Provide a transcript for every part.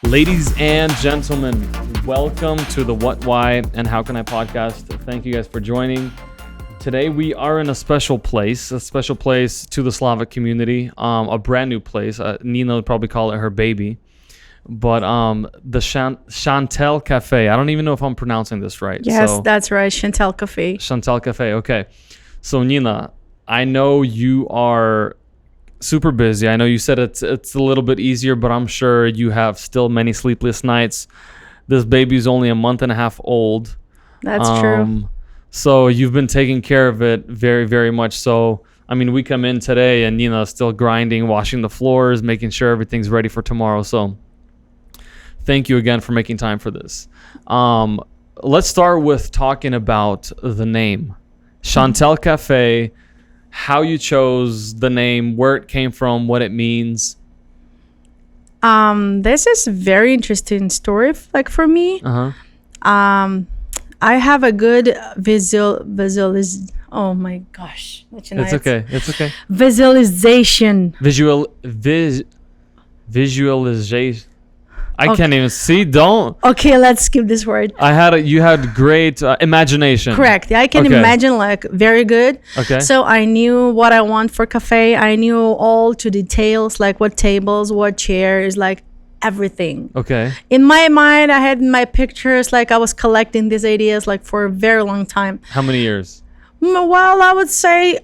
Ladies and gentlemen, welcome to the What, Why, and How Can I podcast. Thank you guys for joining. Today we are in a special place to the Slavic community, a brand new place. Nina would probably call it her baby. But the Chant'el Cafe, I don't even know if I'm pronouncing this right. Yes, that's right, Chant'el Cafe. Chant'el Cafe, okay. So Nina, I know you are super busy. I know you said it's a little bit easier, but I'm sure you have still many sleepless nights. This baby's only a month and a half old. That's true. So you've been taking care of it very, very much. So, I mean, we come in today and Nina's still grinding, washing the floors, making sure everything's ready for tomorrow. So thank you again for making time for this. Let's start with talking about the name. Chant'el Cafe, how you chose the name, where it came from, what it means. This is a very interesting story, for me. I have a good oh my gosh. It's okay. Visualization. Visualization. I can't even see. Don't. Okay, let's skip this word. You had great imagination. Correct. I can imagine very good. Okay. So I knew what I want for cafe. I knew all to details, like what tables, what chairs, like everything. Okay. In my mind, I had my pictures, I was collecting these ideas for a very long time. How many years? Well, I would say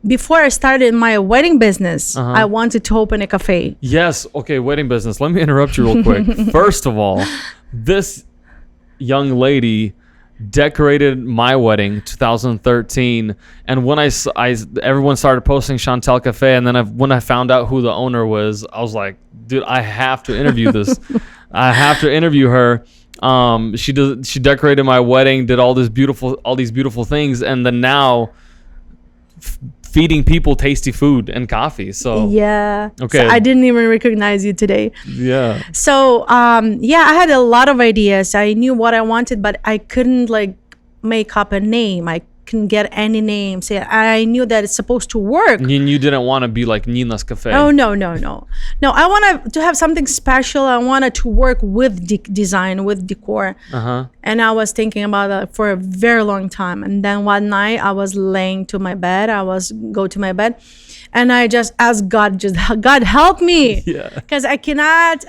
before I started my wedding business, I wanted to open a cafe. Yes. Okay. Wedding business. Let me interrupt you real quick. First of all, this young lady decorated my wedding 2013, and when everyone started posting Chant'el Cafe, and then when I found out who the owner was, I was like, dude, I have to interview this. I have to interview her. She decorated my wedding, did all these beautiful things, and then now feeding people tasty food and coffee. So yeah. Okay. So I didn't even recognize you today. Yeah. So I had a lot of ideas. I knew what I wanted, but I couldn't make up a name. I couldn't get any names. I knew that it's supposed to work. You didn't want to be like Nina's Cafe. Oh, no. I wanted to have something special. I wanted to work with design, with decor. And I was thinking about that for a very long time. And then one night I was laying to my bed. Go to my bed. And I just asked God, God help me. Yeah. Because I cannot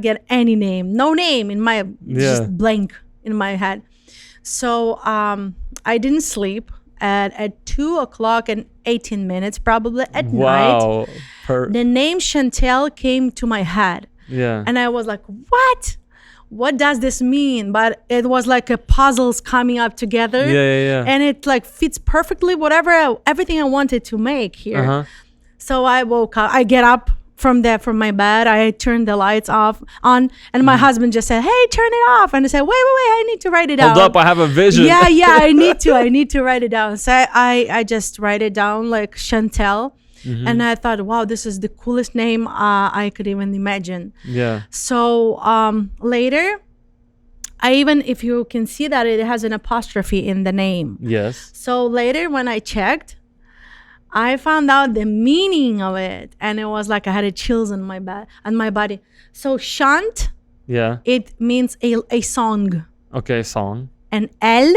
get any name. No name in my, just blank in my head. So I didn't sleep at 2:18 probably at night. The name Chant'el came to my head. Yeah. And I was like, what does this mean? But it was like a puzzles coming up together. Yeah. And it fits perfectly everything I wanted to make here. So I woke up, I get up from my bed, I turned the lights on, and my husband just said, "Hey, turn it off." And I said, wait, I need to write it down. Hold up, I have a vision. Yeah, I need to write it down. So I just write it down like Chant'el. And I thought, wow, this is the coolest name I could even imagine. Yeah. So later, if you can see that it has an apostrophe in the name. Yes. So later when I checked, I found out the meaning of it, and it was like I had chills on my body. So chant, it means a song. Okay, song. And El,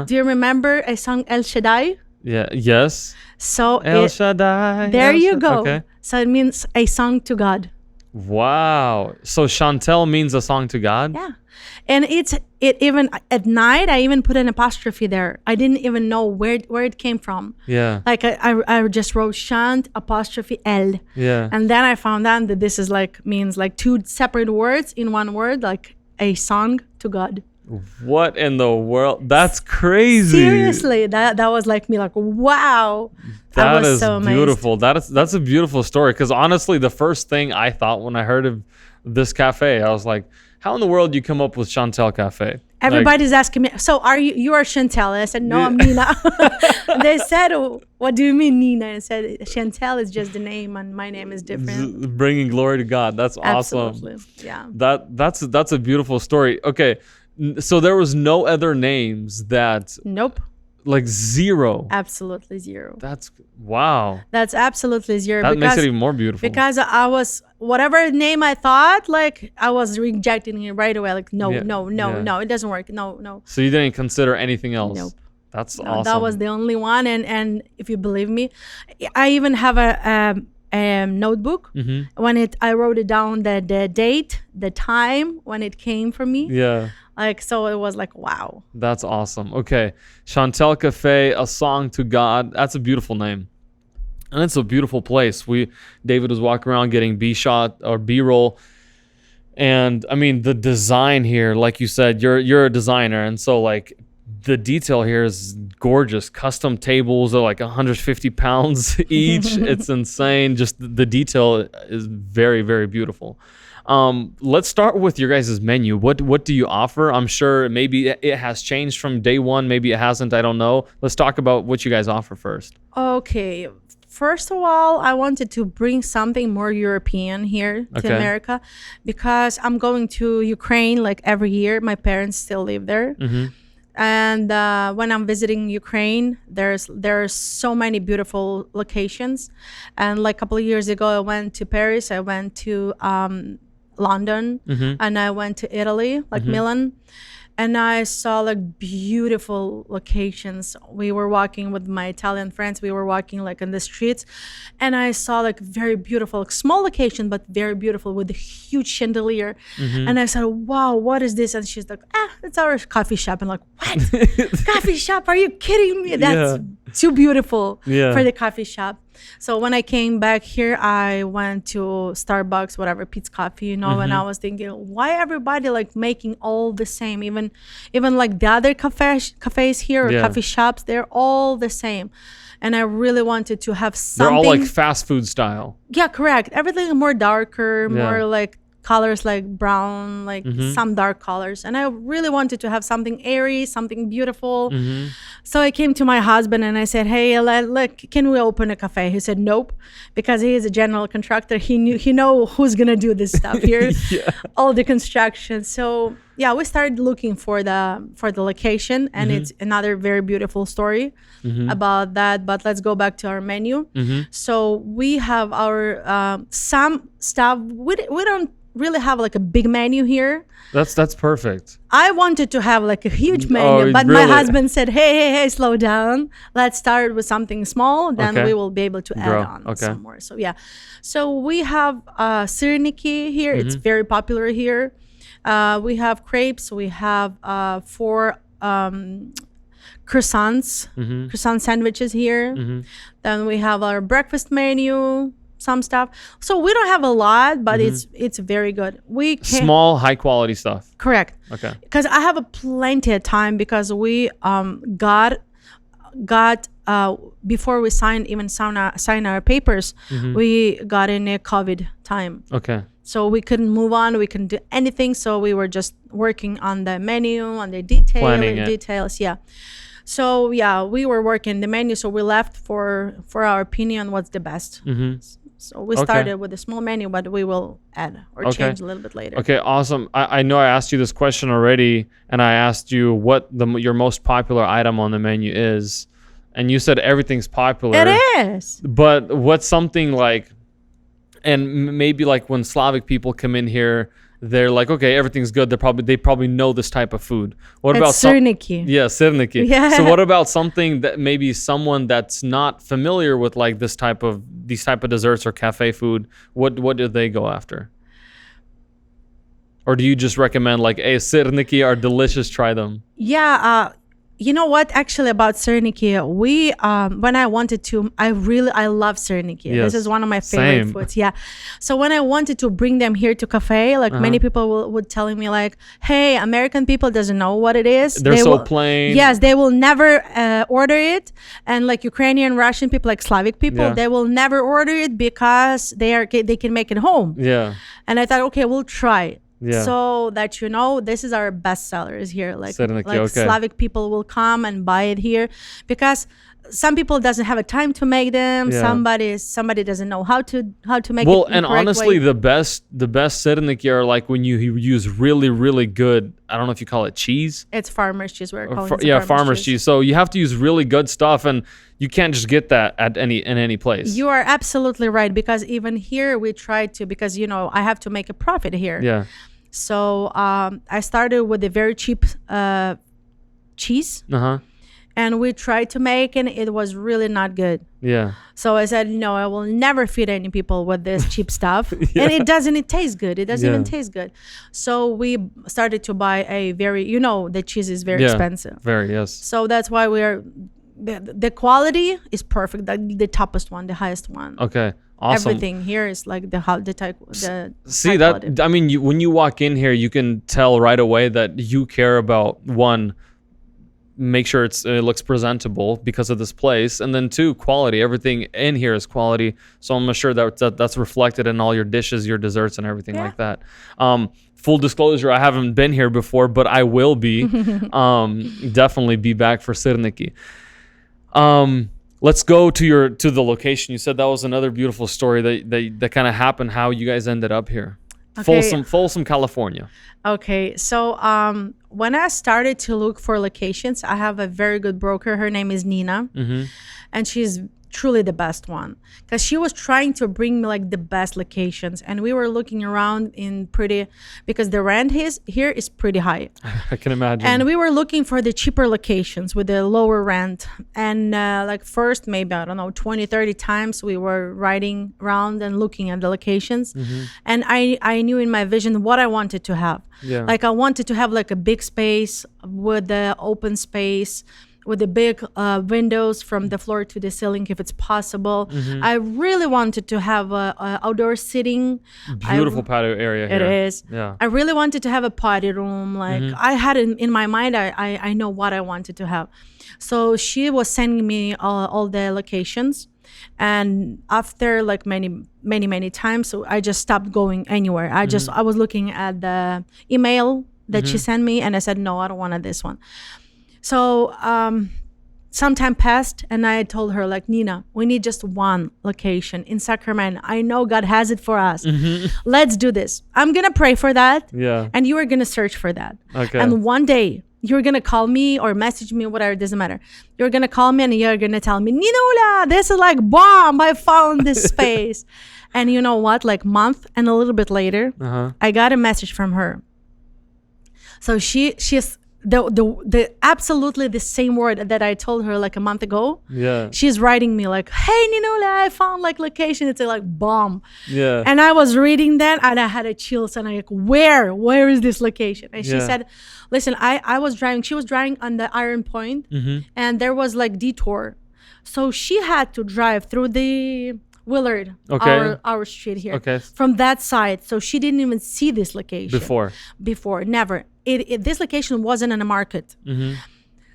do you remember a song El Shaddai? Yeah. Yes. So El Shaddai. There you go. Okay. So it means a song to God. Wow. So Chant'el means a song to God? Yeah. And it even at night, I even put an apostrophe there. I didn't even know where it came from. Yeah. I just wrote Chant apostrophe El. Yeah. And then I found out that this is means two separate words in one word, like a song to God. What in the world? That's crazy. Seriously, that was me, wow. That is so beautiful. That's a beautiful story. Because honestly, the first thing I thought when I heard of this cafe, I was like, how in the world do you come up with Chant'el Cafe? Everybody's asking me, so you are Chantal? And I said, no, I'm Nina. They said, what do you mean, Nina? I said, Chant'el is just the name, and my name is different. Bringing glory to God. That's awesome. Absolutely. Yeah. That's a beautiful story. Okay, so there was no other names that. Nope. Like zero. Absolutely zero. That's wow. That's absolutely zero. That makes it even more beautiful. Because I was, whatever name I thought, like I was rejecting it right away. Like, no, it doesn't work. No. So you didn't consider anything else? Nope. That's No, awesome. that was the only one. And if you believe me, I even have a notebook. When I wrote it down, the date, the time when it came from me. Yeah. Like, so it was like, wow. That's awesome. Okay. Chant'el Cafe, A Song to God. That's a beautiful name. And it's a beautiful place. David was walking around getting B-shot or B-roll. And I mean, the design here, like you said, you're a designer. And so like the detail here is gorgeous. Custom tables are like 150 pounds each. It's insane. Just the detail is very, very beautiful. Let's start with your guys' menu. What do you offer? I'm sure maybe it has changed from day one. Maybe it hasn't. I don't know. Let's talk about what you guys offer first. Okay. First of all, I wanted to bring something more European here to America, because I'm going to Ukraine like every year. My parents still live there. And when I'm visiting Ukraine, there's so many beautiful locations. And like a couple of years ago, I went to Paris. I went to London, and I went to Italy, like Milan, and I saw like beautiful locations. We were walking with my Italian friends. We were walking like in the streets, and I saw like very beautiful, like, small location, but very beautiful with a huge chandelier. And I said, wow, what is this? And she's like, it's our coffee shop. And like, what? Coffee shop? Are you kidding me? That's too beautiful for the coffee shop. So when I came back here, I went to Starbucks, whatever, Pete's Coffee, you know, and I was thinking, why everybody like making all the same? Even like the other cafes here or coffee shops, they're all the same. And I really wanted to have something. They're all like fast food style. Yeah, correct. Everything more darker, more like colors like brown, like some dark colors. And I really wanted to have something airy, something beautiful. So I came to my husband and I said, hey, look, can we open a cafe? He said, nope, because he is a general contractor. He know who's going to do this stuff here, all the construction. So yeah, we started looking for the location, and it's another very beautiful story about that. But let's go back to our menu. So we have our some stuff. We don't really have like a big menu here. That's perfect. I wanted to have like a huge menu, but really? my husband said, hey, slow down. Let's start with something small, then we will be able to add on some more. So yeah. So we have syrniki here. It's very popular here. We have crepes. We have 4 croissants, croissant sandwiches here. Then we have our breakfast menu, some stuff. So we don't have a lot, but it's very good. We can small, high quality stuff. Correct. Okay. Because I have plenty of time, because we got before we sign our papers, we got in a COVID time. Okay. So we couldn't move on. We couldn't do anything. So we were just working on the menu, on the details. Yeah. So yeah, we were working the menu. So we left for our opinion what's the best. So we started with a small menu, but we will add or change a little bit later. Okay, awesome. I know I asked you this question already, and I asked you what your most popular item on the menu is, and you said everything's popular. It is. But what's something like, and maybe like when Slavic people come in here, they're like, okay, everything's good. They probably know this type of food. What about syrniki? Yeah, syrniki. Yeah. So what about something that maybe someone that's not familiar with like these type of desserts or cafe food? What do they go after? Or do you just recommend like, hey, syrniki are delicious, try them? Yeah. You know what? Actually, about syrniki, when I wanted to, I love syrniki. Yes. This is one of my favorite foods. Yeah. So when I wanted to bring them here to cafe, like many people would telling me like, hey, American people doesn't know what it is. They're so plain. Yes, they will never order it. And like Ukrainian, Russian people, like Slavic people, they will never order it because they can make it home. Yeah. And I thought, okay, we'll try. Yeah. So that you know, this is our best sellers here. Like okay. Slavic people will come and buy it here because some people doesn't have a time to make them. Yeah. Somebody doesn't know how to make it. Well, the and correct honestly, way. the best sirniki are like when you use really, really good, I don't know if you call it cheese. It's farmer's cheese. We're calling it farmer's cheese. So you have to use really good stuff, and you can't just get that in any place. You are absolutely right, because even here we try to, because you know I have to make a profit here. Yeah. So I started with a very cheap cheese. And we tried to make, and it was really not good. Yeah. So I said, no, I will never feed any people with this cheap stuff. And it doesn't taste good. It doesn't even taste good. So we started to buy a very, you know, the cheese is very expensive. Very, yes. So that's why the quality is perfect. The toppest one, the highest one. Okay. Awesome. Everything here is like the See that quality. I mean, when you walk in here, you can tell right away that you care about, one, make sure it looks presentable because of this place, and then two, quality. Everything in here is quality, so I'm sure that's reflected in all your dishes, your desserts, and everything like that. Full disclosure, I haven't been here before, but I will be. Definitely be back for sirniki. Let's go to the location. You said that was another beautiful story that kind of happened, how you guys ended up here. Okay. Folsom, California. Okay, so when I started to look for locations, I have a very good broker. Her name is Nina, and she's truly the best one, because she was trying to bring me like the best locations, and we were looking around because the rent here is pretty high. I can imagine. And we were looking for the cheaper locations with the lower rent, and like first maybe, I don't know, 20-30 times we were riding around and looking at the locations, and I knew in my vision what I wanted to have. Like I wanted to have like a big space with the open space, with the big windows from the floor to the ceiling, if it's possible. I really wanted to have a outdoor sitting. Beautiful patio area here. It is. Yeah. I really wanted to have a party room. Like I had in my mind, I know what I wanted to have. So she was sending me all the locations. And after like many times, so I just stopped going anywhere. I was looking at the email that she sent me, and I said, no, I don't want this one. So some time passed, and I told her, like, Nina, we need just one location in Sacramento. I know God has it for us. Let's do this. I'm going to pray for that. Yeah. And you are going to search for that. Okay. And one day you're going to call me or message me, whatever, it doesn't matter. You're going to call me and you're going to tell me, Ninula, this is like bomb. I found this space. And you know what? Like month and a little bit later, I got a message from her. So she's the absolutely the same word that I told her like a month ago. Yeah. She's writing me like, hey, Ninula, I found like location. It's like bomb. Yeah. And I was reading that and I had a chills, and I'm like, where is this location? And she said, listen, I was driving. She was driving on the Iron Point, and there was like detour. So she had to drive through the Willard, our street here, from that side. So she didn't even see this location before, never. This location wasn't in a market.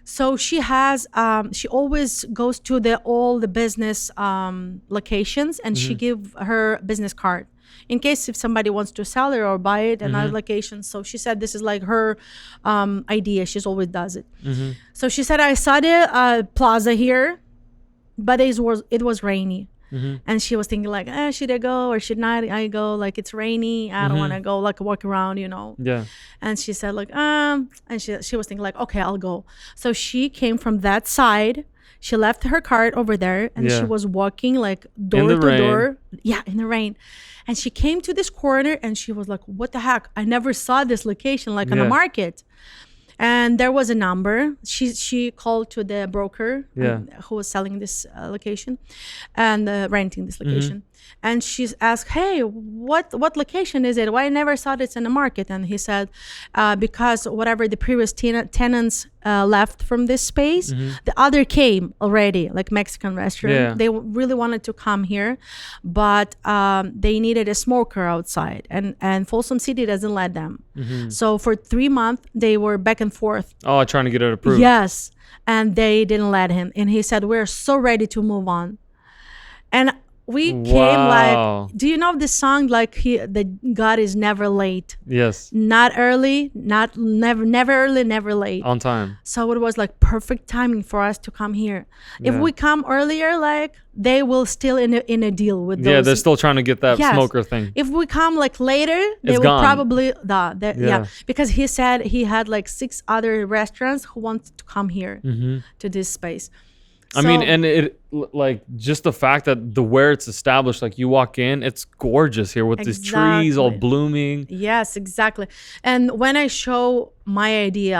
So she has she always goes to all the business locations, and she give her business card in case if somebody wants to sell it or buy it another location. So she said this is like her idea. She's always does it. So she said, I saw the plaza here, but it was rainy. And she was thinking like, should I go or should not I go? Like, it's rainy. I don't want to go like walk around, you know. Yeah. And she said like, and she was thinking like, okay, I'll go. So she came from that side. She left her cart over there, and she was walking like door to door. Yeah, in the rain. And she came to this corner, and she was like, what the heck? I never saw this location like on the market. And there was a number. She called to the broker who was selling this location and renting this location. And she asked, hey, what location is it? Why I never saw this in the market? And he said, because whatever the previous tenants left from this space, the other came already, like Mexican restaurant. Yeah. They really wanted to come here, but they needed a smoker outside. And Folsom City doesn't let them. So for 3 months, they were back and forth. Oh, trying to get it approved. Yes. And they didn't let him. And he said, we're so ready to move on. And we came Wow. like, do you know this song? Like that God is never late, Yes. not early, never early, never late. On time. So it was like perfect timing for us to come here. If Yeah. we come earlier, like they will still in a deal with those. Yeah, they're still trying to get that Yes. smoker thing. If we come like later, they It's will gone. probably Yeah. because he said he had like 6 other restaurants who wanted to come here to this space. I mean, and it like just the fact that where it's established, like you walk in, it's gorgeous here with these trees all Exactly. blooming. Yes, exactly. And when I show my idea,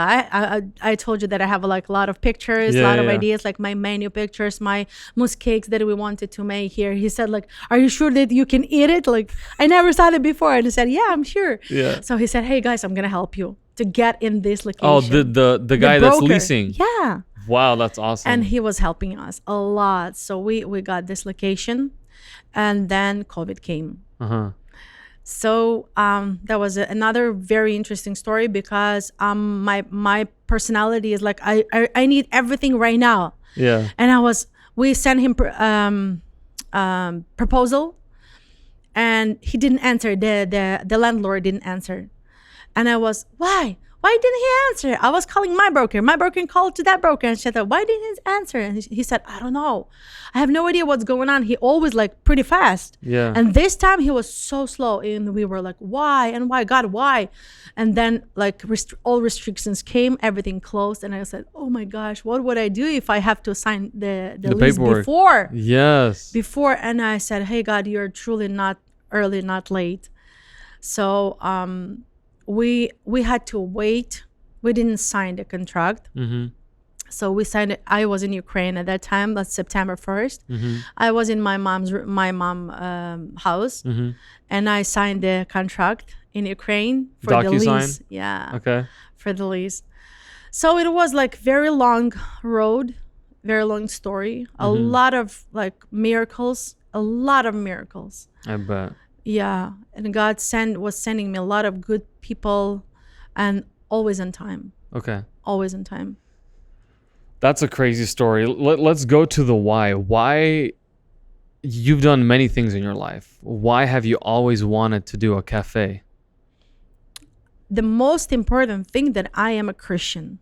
I told you that I have like a lot of pictures, a lot of ideas, like my menu pictures, my mousse cakes that we wanted to make here. He said like, "Are you sure that you can eat it?" Like, I never saw it before, and I said, "Yeah, I'm sure." Yeah. So he said, "Hey guys, I'm gonna help you to get in this location." Oh, the guy that's broker. leasing. Yeah. Wow, that's awesome. And he was helping us a lot. So we got this location, and then COVID came. So that was another very interesting story because my personality is like I need everything right now. Yeah. And we sent him proposal, and he didn't answer. The landlord didn't answer, and I was, why didn't he answer? I was calling my broker. My broker called to that broker and said, why didn't he answer? And he said, I don't know. I have no idea what's going on. He always like pretty fast. Yeah. And this time he was so slow. And we were like, why? And why? God, why? And then like all restrictions came, everything closed. And I said, oh my gosh, what would I do if I have to sign the lease paperwork. before? Yes. Before. And I said, hey, God, you're truly not early, not late. So, we had to wait. We didn't sign the contract. So we signed it. I was in Ukraine at that time. That's September 1st. I was in my mom's house, and I signed the contract in Ukraine for the lease. Yeah. Okay. For the lease. So it was like very long road, very long story. A lot of like miracles. A lot of miracles. I bet. Yeah, and God was sending me a lot of good people, and always on time. Okay. Always on time. That's a crazy story. Let's go to the why. Why you've done many things in your life. Why have you always wanted to do a cafe? The most important thing that I am a Christian.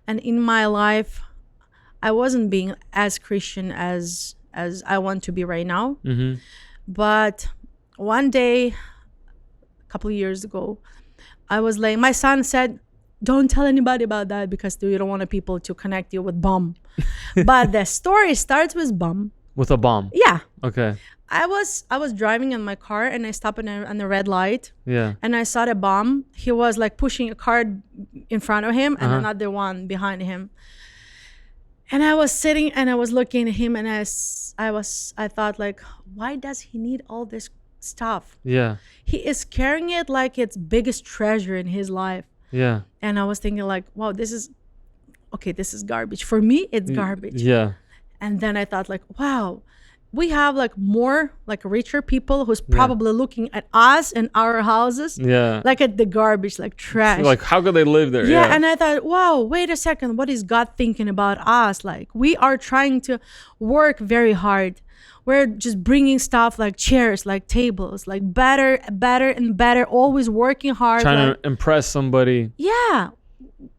And in my life, I wasn't being as Christian as I want to be right now. But one day, a couple of years ago, I was laying. My son said, don't tell anybody about that because you don't want people to connect you with bomb. But the story starts with bomb. With a bomb? Yeah. Okay. I was driving in my car, and I stopped on the red light. Yeah. And I saw the bomb. He was like pushing a car in front of him and another one behind him. And I was sitting and I was looking at him, and I thought like, why does he need all this stuff? Yeah. He is carrying it like it's biggest treasure in his life. Yeah. And I was thinking like, wow, this is garbage. For me, it's garbage. Yeah. And then I thought like, wow, we have like more like richer people who's probably looking at us and our houses like at the garbage, like trash. Like, how could they live there? Yeah. And I thought, wow, wait a second, what is God thinking about us? Like, we are trying to work very hard. We're just bringing stuff like chairs, like tables, like better and better, always working hard, trying to impress somebody. Yeah.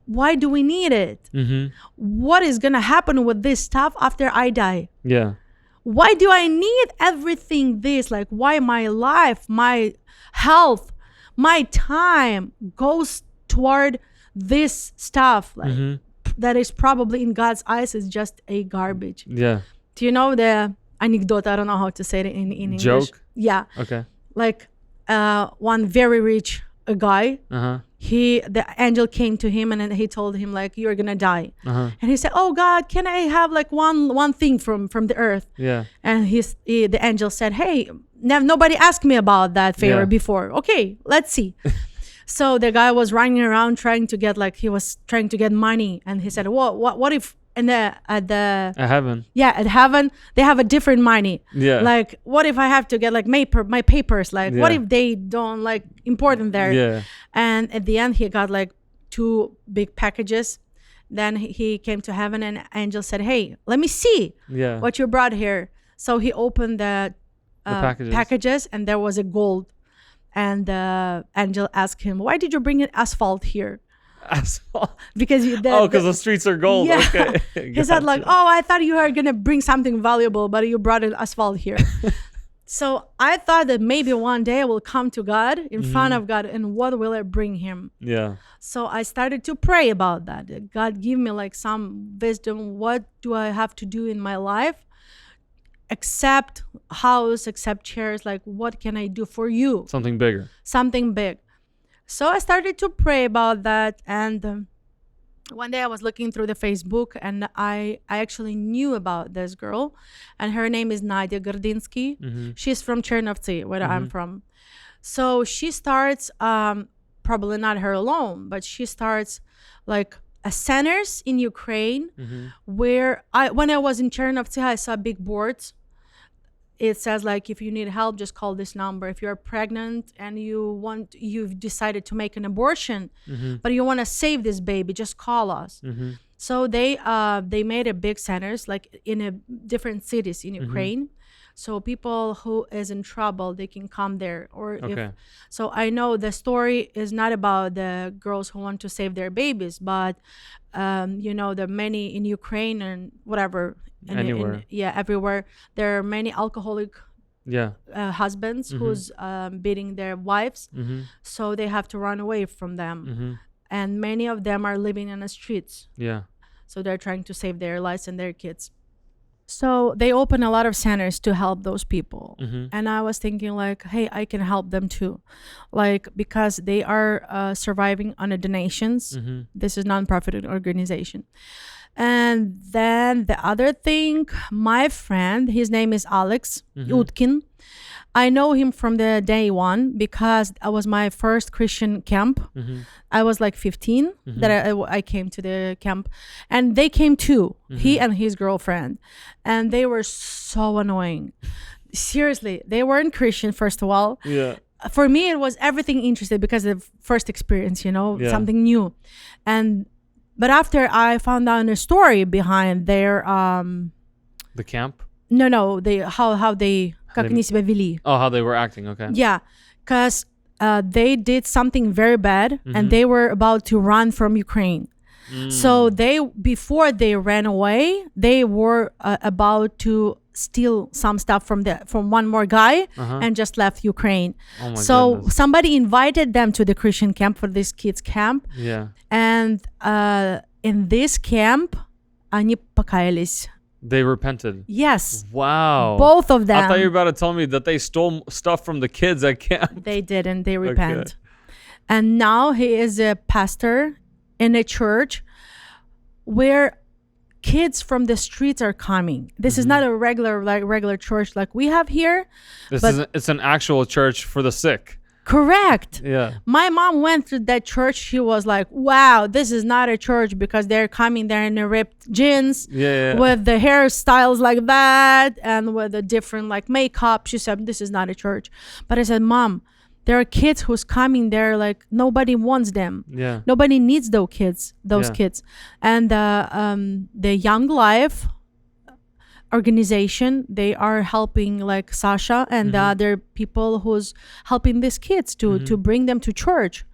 Why do we need it? What is gonna happen with this stuff after I die? Yeah. Why do I need everything this? Like, why my life, my health, my time goes toward this stuff? Like, that is probably in God's eyes is just a garbage. Yeah. Do you know the anecdote? I don't know how to say it in English. Joke? Yeah. Okay. Like, one very rich guy, the angel came to him and then he told him like, you're gonna die. And he said, oh God, can I have like one thing from the earth? Yeah. And the angel said, hey, nobody asked me about that favor before. Okay, let's see. So the guy was running around trying to get money, and he said, what if at heaven? Yeah, at heaven they have a different money. Yeah. Like, what if I have to get like my papers? Like, what if they don't like important there? Yeah. And at the end he got like 2 big packages. Then he came to heaven, and angel said, hey, let me see what you brought here. So he opened the packages, and there was a gold. And the angel asked him, "Why did you bring in asphalt here?" Asphalt. Because because the streets are gold. Yeah. Okay. He said like, "Oh, I thought you were gonna bring something valuable, but you brought in asphalt here." So I thought that maybe one day I will come to God in front of God, and what will I bring him? Yeah. So I started to pray about that. God, give me like some wisdom. What do I have to do in my life? Accept house, accept chairs. Like, what can I do for you? Something bigger. Something big. So I started to pray about that. And one day I was looking through the Facebook, and I actually knew about this girl, and her name is Nadia Gordinsky. She's from Chernovtsi, where I'm from. So she starts, probably not her alone, but she starts like a centers in Ukraine where when I was in Chernovtsi, I saw big boards. It says like, if you need help, just call this number. If you're pregnant and you've decided to make an abortion, but you want to save this baby, just call us. So they made a big centers like in a different cities in Ukraine. So people who is in trouble, they can come there. So I know the story is not about the girls who want to save their babies, but there are many in Ukraine and whatever. Anywhere. Everywhere. There are many alcoholic husbands who's beating their wives. So they have to run away from them. And many of them are living in the streets. Yeah. So they're trying to save their lives and their kids. So they open a lot of centers to help those people. And I was thinking like, hey, I can help them too. Like, because they are surviving on the donations. This is non-profit organization. And then the other thing, my friend, his name is Alex Utkin. I know him from the day one because that was my first Christian camp. I was like 15 that I came to the camp, and they came too, he and his girlfriend, and they were so annoying. Seriously, they weren't Christian, first of all. Yeah. For me, it was everything interesting because of first experience, something new. But after I found out a story behind their the camp. No, they how they как они себя вели. Oh, how they were acting. Okay. Yeah, because they did something very bad, and they were about to run from Ukraine. So before they ran away, they were about to steal some stuff from one more guy and just left Ukraine. Oh my goodness. Somebody invited them to the Christian camp, for this kids camp. Yeah. And in this camp, они покаялись. They repented. Yes. Wow. Both of them. I thought you were about to tell me that they stole stuff from the kids at camp. They didn't. They repent. And now he is a pastor in a church where kids from the streets are coming. This is not a regular church like we have here. It's an actual church for the sick. Correct. Yeah. My mom went to that church. She was like, wow, this is not a church, because they're coming there in the ripped jeans with the hairstyles like that and with the different like makeup. She said, this is not a church. But I said, Mom, there are kids who's coming there like nobody wants them. Yeah. Nobody needs those kids. And the Young Life organization, they are helping like Sasha and the other people who's helping these kids to bring them to church.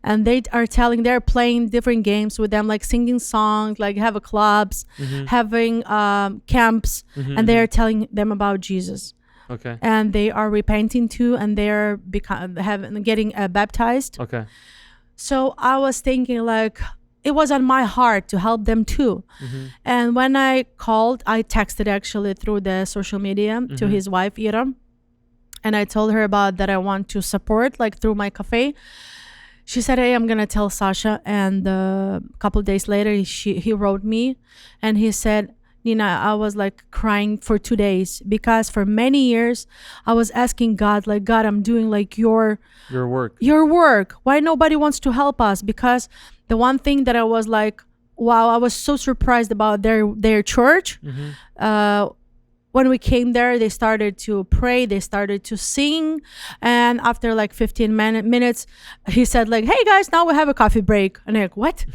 And they're playing different games with them, like singing songs, like have clubs, having camps, and they're telling them about Jesus. Okay. And they are repenting too, and they're getting baptized. Okay. So I was thinking like, it was on my heart to help them too. And when I called, I texted actually through the social media to his wife, Ira. And I told her about that I want to support like through my cafe. She said, hey, I'm going to tell Sasha. And a couple of days later, he wrote me and he said, Nina, I was like crying for 2 days because for many years I was asking God, like, God, I'm doing like your work. Why nobody wants to help us? Because the one thing that I was like, wow, I was so surprised about their church. When we came there, they started to pray, they started to sing. And after like 15 minutes, he said like, hey guys, now we have a coffee break. And I'm like, what?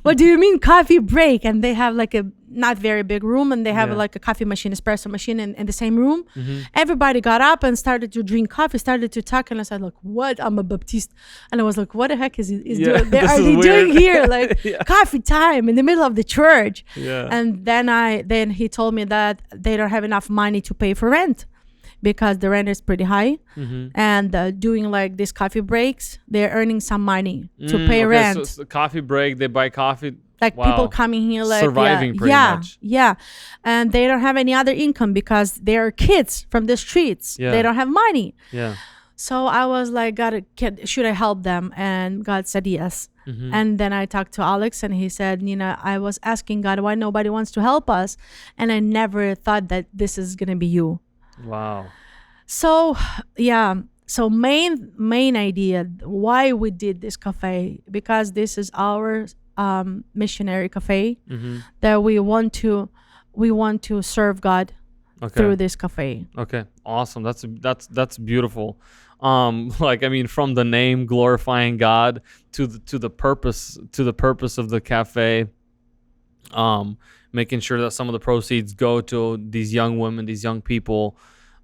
What do you mean coffee break? And they have like not very big room, and they have Yeah. like a coffee machine, espresso machine in the same room. Mm-hmm. Everybody got up and started to drink coffee, started to talk, and I said like, what? I'm a Baptiste. And I was like, what the heck is Yeah, doing? They, this are is they doing weird. here? Like Yeah. coffee time in the middle of the church. Yeah. And then he told me that they don't have enough money to pay for rent because the rent is pretty high. Mm-hmm. And doing like these coffee breaks, they're earning some money to pay rent. So coffee break, they buy coffee. Like Wow. people coming here like Surviving pretty much. Yeah. And they don't have any other income because they're kids from the streets. Yeah. They don't have money. Yeah. So I was like, should I help them? And God said yes. Mm-hmm. And then I talked to Alex and he said, I was asking God why nobody wants to help us. And I never thought that this is going to be you. Wow. So, yeah. So main idea why we did this cafe, because this is our missionary cafe Mm-hmm. that we want to serve God Okay. through this cafe. Okay. Awesome. That's beautiful. Like, I mean, from the name glorifying God to the purpose of the cafe, making sure that some of the proceeds go to these young women, these young people,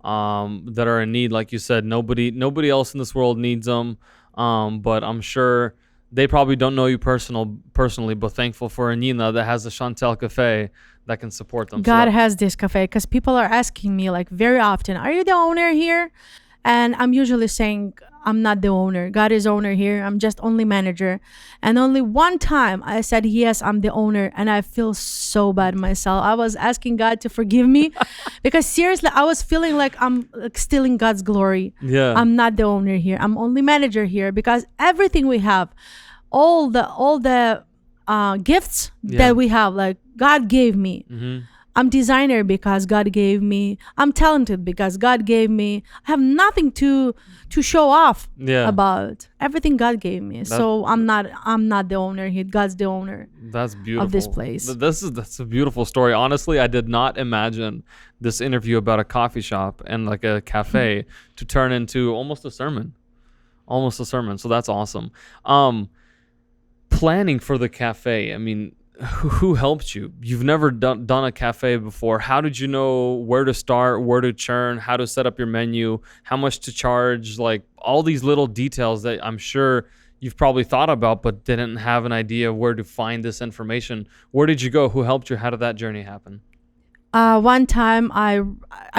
that are in need. Like you said, nobody else in this world needs them. But I'm sure they probably don't know you personally, but thankful for Nina that has a Chant'el cafe that can support them. God has this cafe because people are asking me like very often, are you the owner here? And I'm usually saying I'm not the owner. God is owner here. I'm just only manager. And only one time I said, yes, I'm the owner. And I feel so bad myself. I was asking God to forgive me because seriously, I was feeling like I'm like stealing God's glory. Yeah. I'm not the owner here. I'm only manager here because everything we have, all the gifts that we have, like God gave me. Mm-hmm. I'm designer because God gave me. I'm talented because God gave me. I have nothing to show off about. Everything God gave me. So I'm not the owner here. God's the owner. That's beautiful. Of this place. That's a beautiful story. Honestly, I did not imagine this interview about a coffee shop and like a cafe to turn into almost a sermon. So that's awesome. Planning for the cafe. I mean, who helped you? You've never done a cafe before. How did you know where to start, where to churn, how to set up your menu, how much to charge, like all these little details that I'm sure you've probably thought about but didn't have an idea where to find this information. Where did you go? Who helped you? How did that journey happen? One time I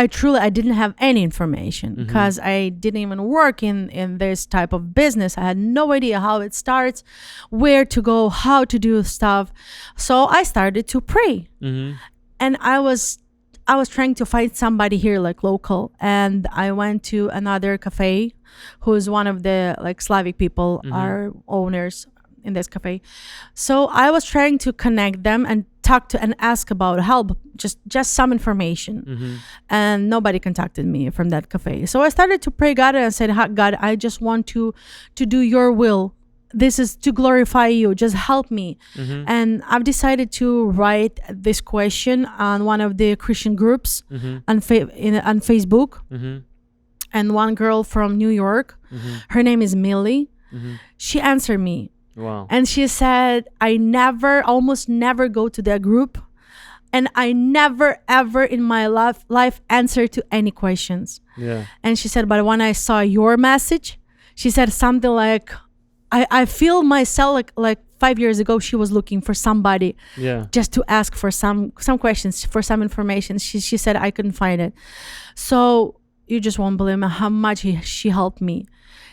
didn't have any information because I didn't even work in this type of business. I had no idea how it starts, where to go, how to do stuff. So I started to pray. Mm-hmm. And I was trying to find somebody here like local, and I went to another cafe who's one of the like Slavic people are owners in this cafe. So I was trying to connect them and talk to and ask about help, just some information. And nobody contacted me from that cafe. So I started to pray God and said, God, I just want to do your will. This is to glorify you. Just help me. And I've decided to write this question on one of the Christian groups on Facebook. And one girl from New York, her name is Millie. She answered me. Wow. And she said, I almost never go to that group. And I never, ever in my life answer to any questions. Yeah. And she said, but when I saw your message, she said something like, I feel myself like 5 years ago, she was looking for somebody just to ask for some questions, for some information. She said, I couldn't find it. So you just won't believe how much she helped me.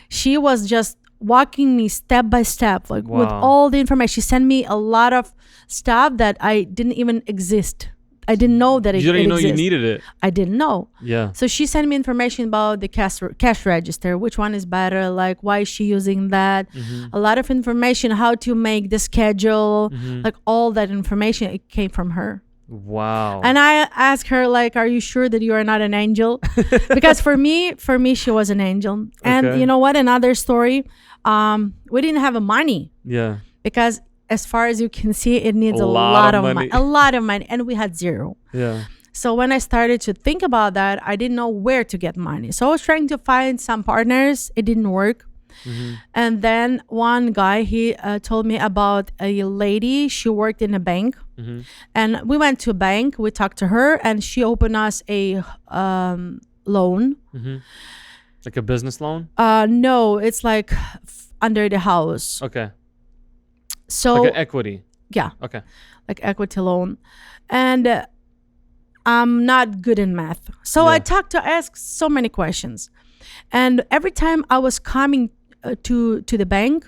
She was just walking me step by step, like with all the information. She sent me a lot of stuff that I didn't even exist. I didn't know that it existed. You didn't know you needed it. I didn't know. Yeah. So she sent me information about the cash register, which one is better, like why is she using that? A lot of information, how to make the schedule, like all that information, it came from her. Wow. And I asked her, like, are you sure that you are not an angel? Because for me, she was an angel. And you know what? Another story, we didn't have money. Yeah. Because as far as you can see, it needs a lot of money. A lot of money. And we had zero. Yeah. So when I started to think about that, I didn't know where to get money. So I was trying to find some partners. It didn't work. And then one guy, he told me about a lady. She worked in a bank, and we went to a bank. We talked to her, and she opened us a loan. Like a business loan? No, it's like under the house. Okay. So like an equity. Yeah. Okay. Like equity loan, and I'm not good in math, so I asked so many questions, and every time I was coming to the bank,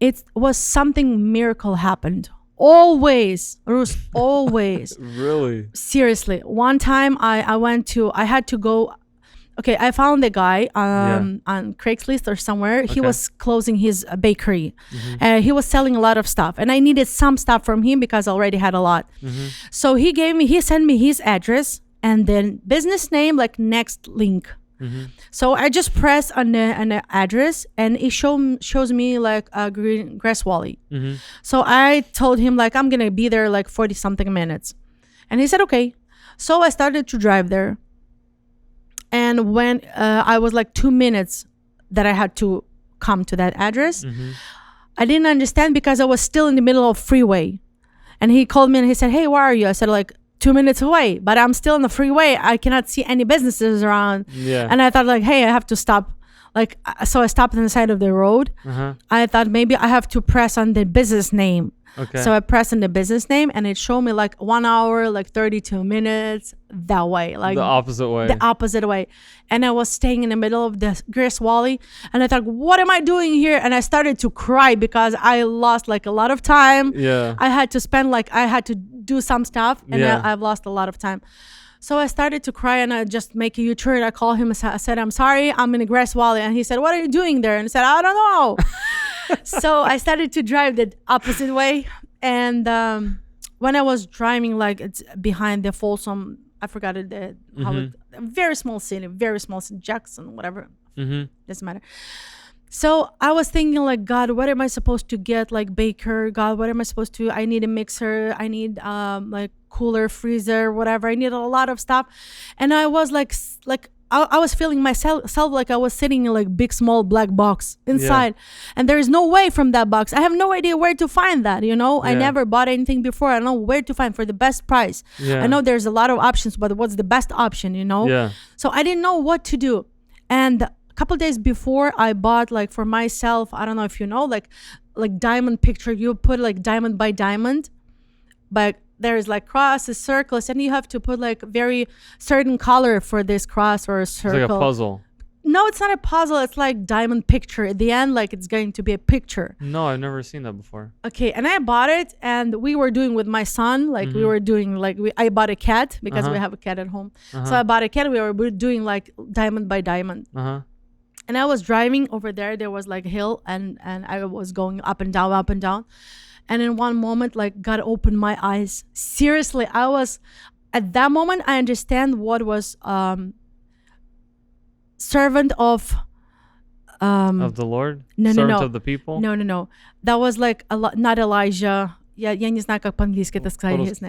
it was something miracle happened. Always, Rus, always. Really? Seriously. One time I had to go. Okay, I found a guy on Craigslist or somewhere. He was closing his bakery. He was selling a lot of stuff, and I needed some stuff from him because I already had a lot. So he sent me his address and then business name, like next link. So I just press on the address, and it shows me like a green grass valley. So I told him like I'm gonna be there like 40 something minutes, and he said okay. So I started to drive there. And when I was like 2 minutes that I had to come to that address, I didn't understand because I was still in the middle of freeway. And he called me and he said, hey, where are you? I said like 2 minutes away, but I'm still in the freeway. I cannot see any businesses around. And I thought like, hey, I have to stop. Like, so I stopped on the side of the road. I thought maybe I have to press on the business name. So I pressed on the business name, and it showed me like 1 hour, like 32 minutes that way, like the opposite way. And I was staying in the middle of the Grass Valley, and I thought, what am I doing here? And I started to cry because I lost like a lot of time. I had to spend I had to do some stuff, and I've lost a lot of time. So I started to cry, and I just make a U-turn. I called him. I said, I'm sorry, I'm in the Grass Valley. And he said, what are you doing there? And I said, I don't know. So I started to drive the opposite way. And when I was driving, like it's behind the Folsom, I forgot it, very small city, Jackson, whatever. Doesn't matter. So I was thinking like, God, what am I supposed to get? Like baker, God, what am I supposed to? I need a mixer. I need like cooler, freezer, whatever. I need a lot of stuff. And I was like I was feeling myself like I was sitting in like big, small black box inside. And there is no way from that box. I have no idea where to find that, I never bought anything before. I don't know where to find for the best price. I know there's a lot of options, but what's the best option, So I didn't know what to do. And a couple days before, I bought like for myself, I don't know if you know, like diamond picture. You put like diamond by diamond, but there's like crosses, circles, and you have to put like very certain color for this cross or a circle. It's like a puzzle. No, it's not a puzzle. It's like diamond picture. At the end, like it's going to be a picture. No, I've never seen that before. Okay, and I bought it, and we were doing with my son, like we were doing like I bought a cat because we have a cat at home. So I bought a cat. We were doing like diamond by diamond. And I was driving over there. There was like a hill, and I was going up and down, up and down. And in one moment, like God opened my eyes. Seriously, I was at that moment. I understand what was servant of the Lord. No. Of the people. No. That was like not Elijah. Я не знаю, как по-английски это сказать.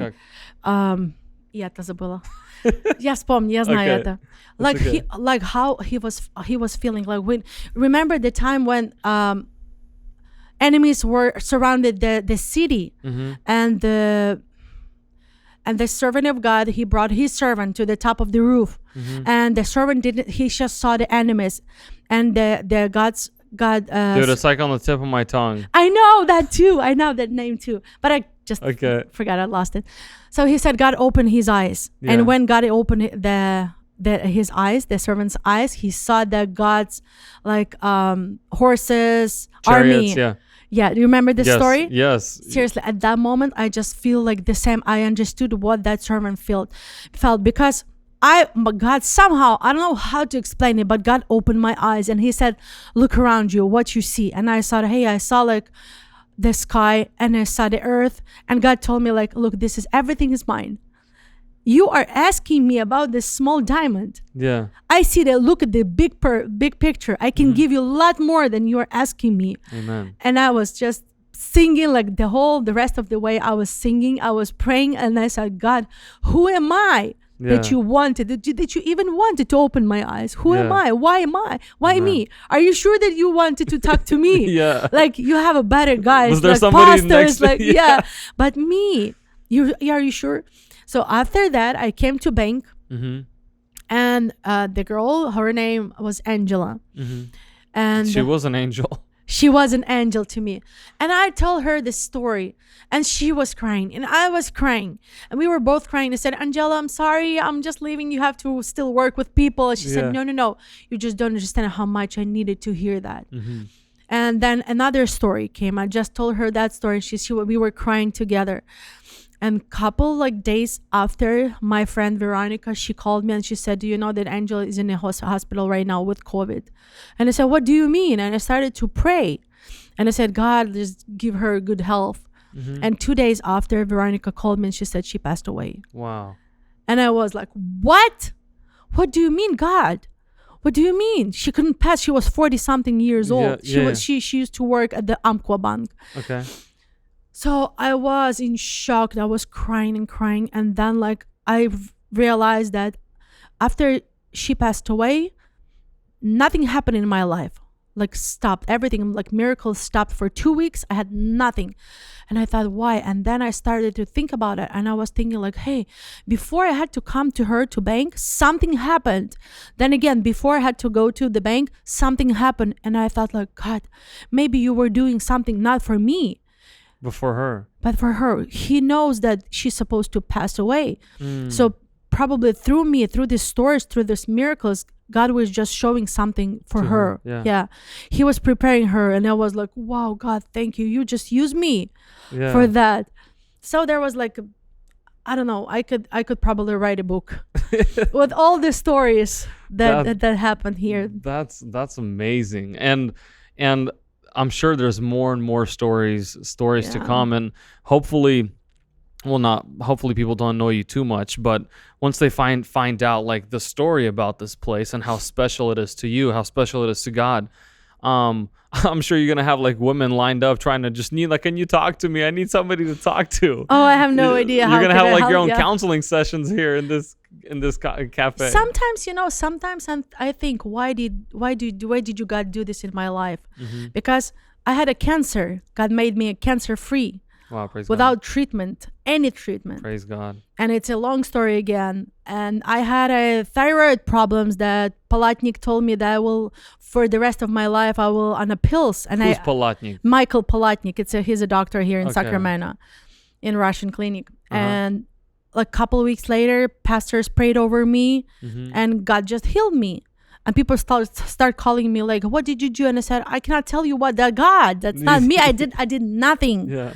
Я это забыла. Я вспомню, я знаю это. Like how he was feeling. Like when remember the time when enemies were surrounded the city, and the servant of God, he brought his servant to the top of the roof, and the servant he just saw the enemies, and the God dude, it's like on the tip of my tongue. I know that too. I know that name too, but I just forgot. I lost it. So he said God opened his eyes, and when God opened his eyes, the servant's eyes, he saw that God's like horses, chariots, army. Yeah, do you remember this story? Yes. Seriously, at that moment, I just feel like the same. I understood what that servant felt because God somehow, I don't know how to explain it, but God opened my eyes and he said, look around you, what you see. And I saw, I saw like the sky and I saw the earth. And God told me like, look, everything is mine. You are asking me about this small diamond. Yeah. I see that. Look at the big picture. I can give you a lot more than you are asking me. Amen. And I was just singing like the rest of the way. I was singing, I was praying, and I said, God, who am I that you wanted, that you even wanted to open my eyes. Who am I? Why am I? Why me? Are you sure that you wanted to talk to me? Like you have a better guys, was there like somebody pastors, next to but me, are you sure? So after that, I came to bank, and the girl, her name was Angela, and she was an angel. She was an angel to me. And I told her this story, and she was crying and I was crying, and we were both crying. I said, Angela, I'm sorry, I'm just leaving. You have to still work with people. And she said, no, you just don't understand how much I needed to hear that. And then another story came. I just told her that story. We were crying together. And couple like days after, my friend Veronica, she called me and she said, do you know that Angela is in a hospital right now with COVID? And I said, what do you mean? And I started to pray. And I said, God, just give her good health. And 2 days after, Veronica called me and she said she passed away. Wow. And I was like, what? What do you mean, God? What do you mean? She couldn't pass. She was 40 something years old. She used to work at the Umpqua Bank. Okay. So I was in shock. I was crying and crying. And then like I realized that after she passed away, nothing happened in my life. Like stopped. Everything, like miracles stopped for 2 weeks. I had nothing. And I thought, why? And then I started to think about it. And I was thinking like, hey, before I had to come to her to bank, something happened. Then again, before I had to go to the bank, something happened. And I thought like, God, maybe you were doing something not for me, but for her. But for her. He knows that she's supposed to pass away. So probably through me, through these stories, through these miracles, God was just showing something for her. Yeah. He was preparing her. And I was like, wow, God, thank you. You just use me for that. So there was like, I don't know, I could probably write a book with all the stories that happened here. That's amazing. And I'm sure there's more and more stories to come, and hopefully people don't annoy you too much, but once they find out like the story about this place and how special it is to you, how special it is to God, I'm sure you're gonna have like women lined up trying to just need like, can you talk to me? I need somebody to talk to. Oh, I have no idea. You're gonna have like your own counseling sessions here in this cafe. Sometimes I think, why did you God do this in my life? Because I had a cancer. God made me cancer free. Wow, praise without God. treatment, any treatment. Praise God. And it's a long story again. And I had a thyroid problems that Palatnik told me that I will, for the rest of my life, I will on a pills. And Who's Palatnik? Michael Palatnik. He's a doctor here in Sacramento, in Russian clinic. And like a couple of weeks later, pastors prayed over me, and God just healed me. And people start calling me like, what did you do? And I said, I cannot tell you what. That's not me. I did nothing.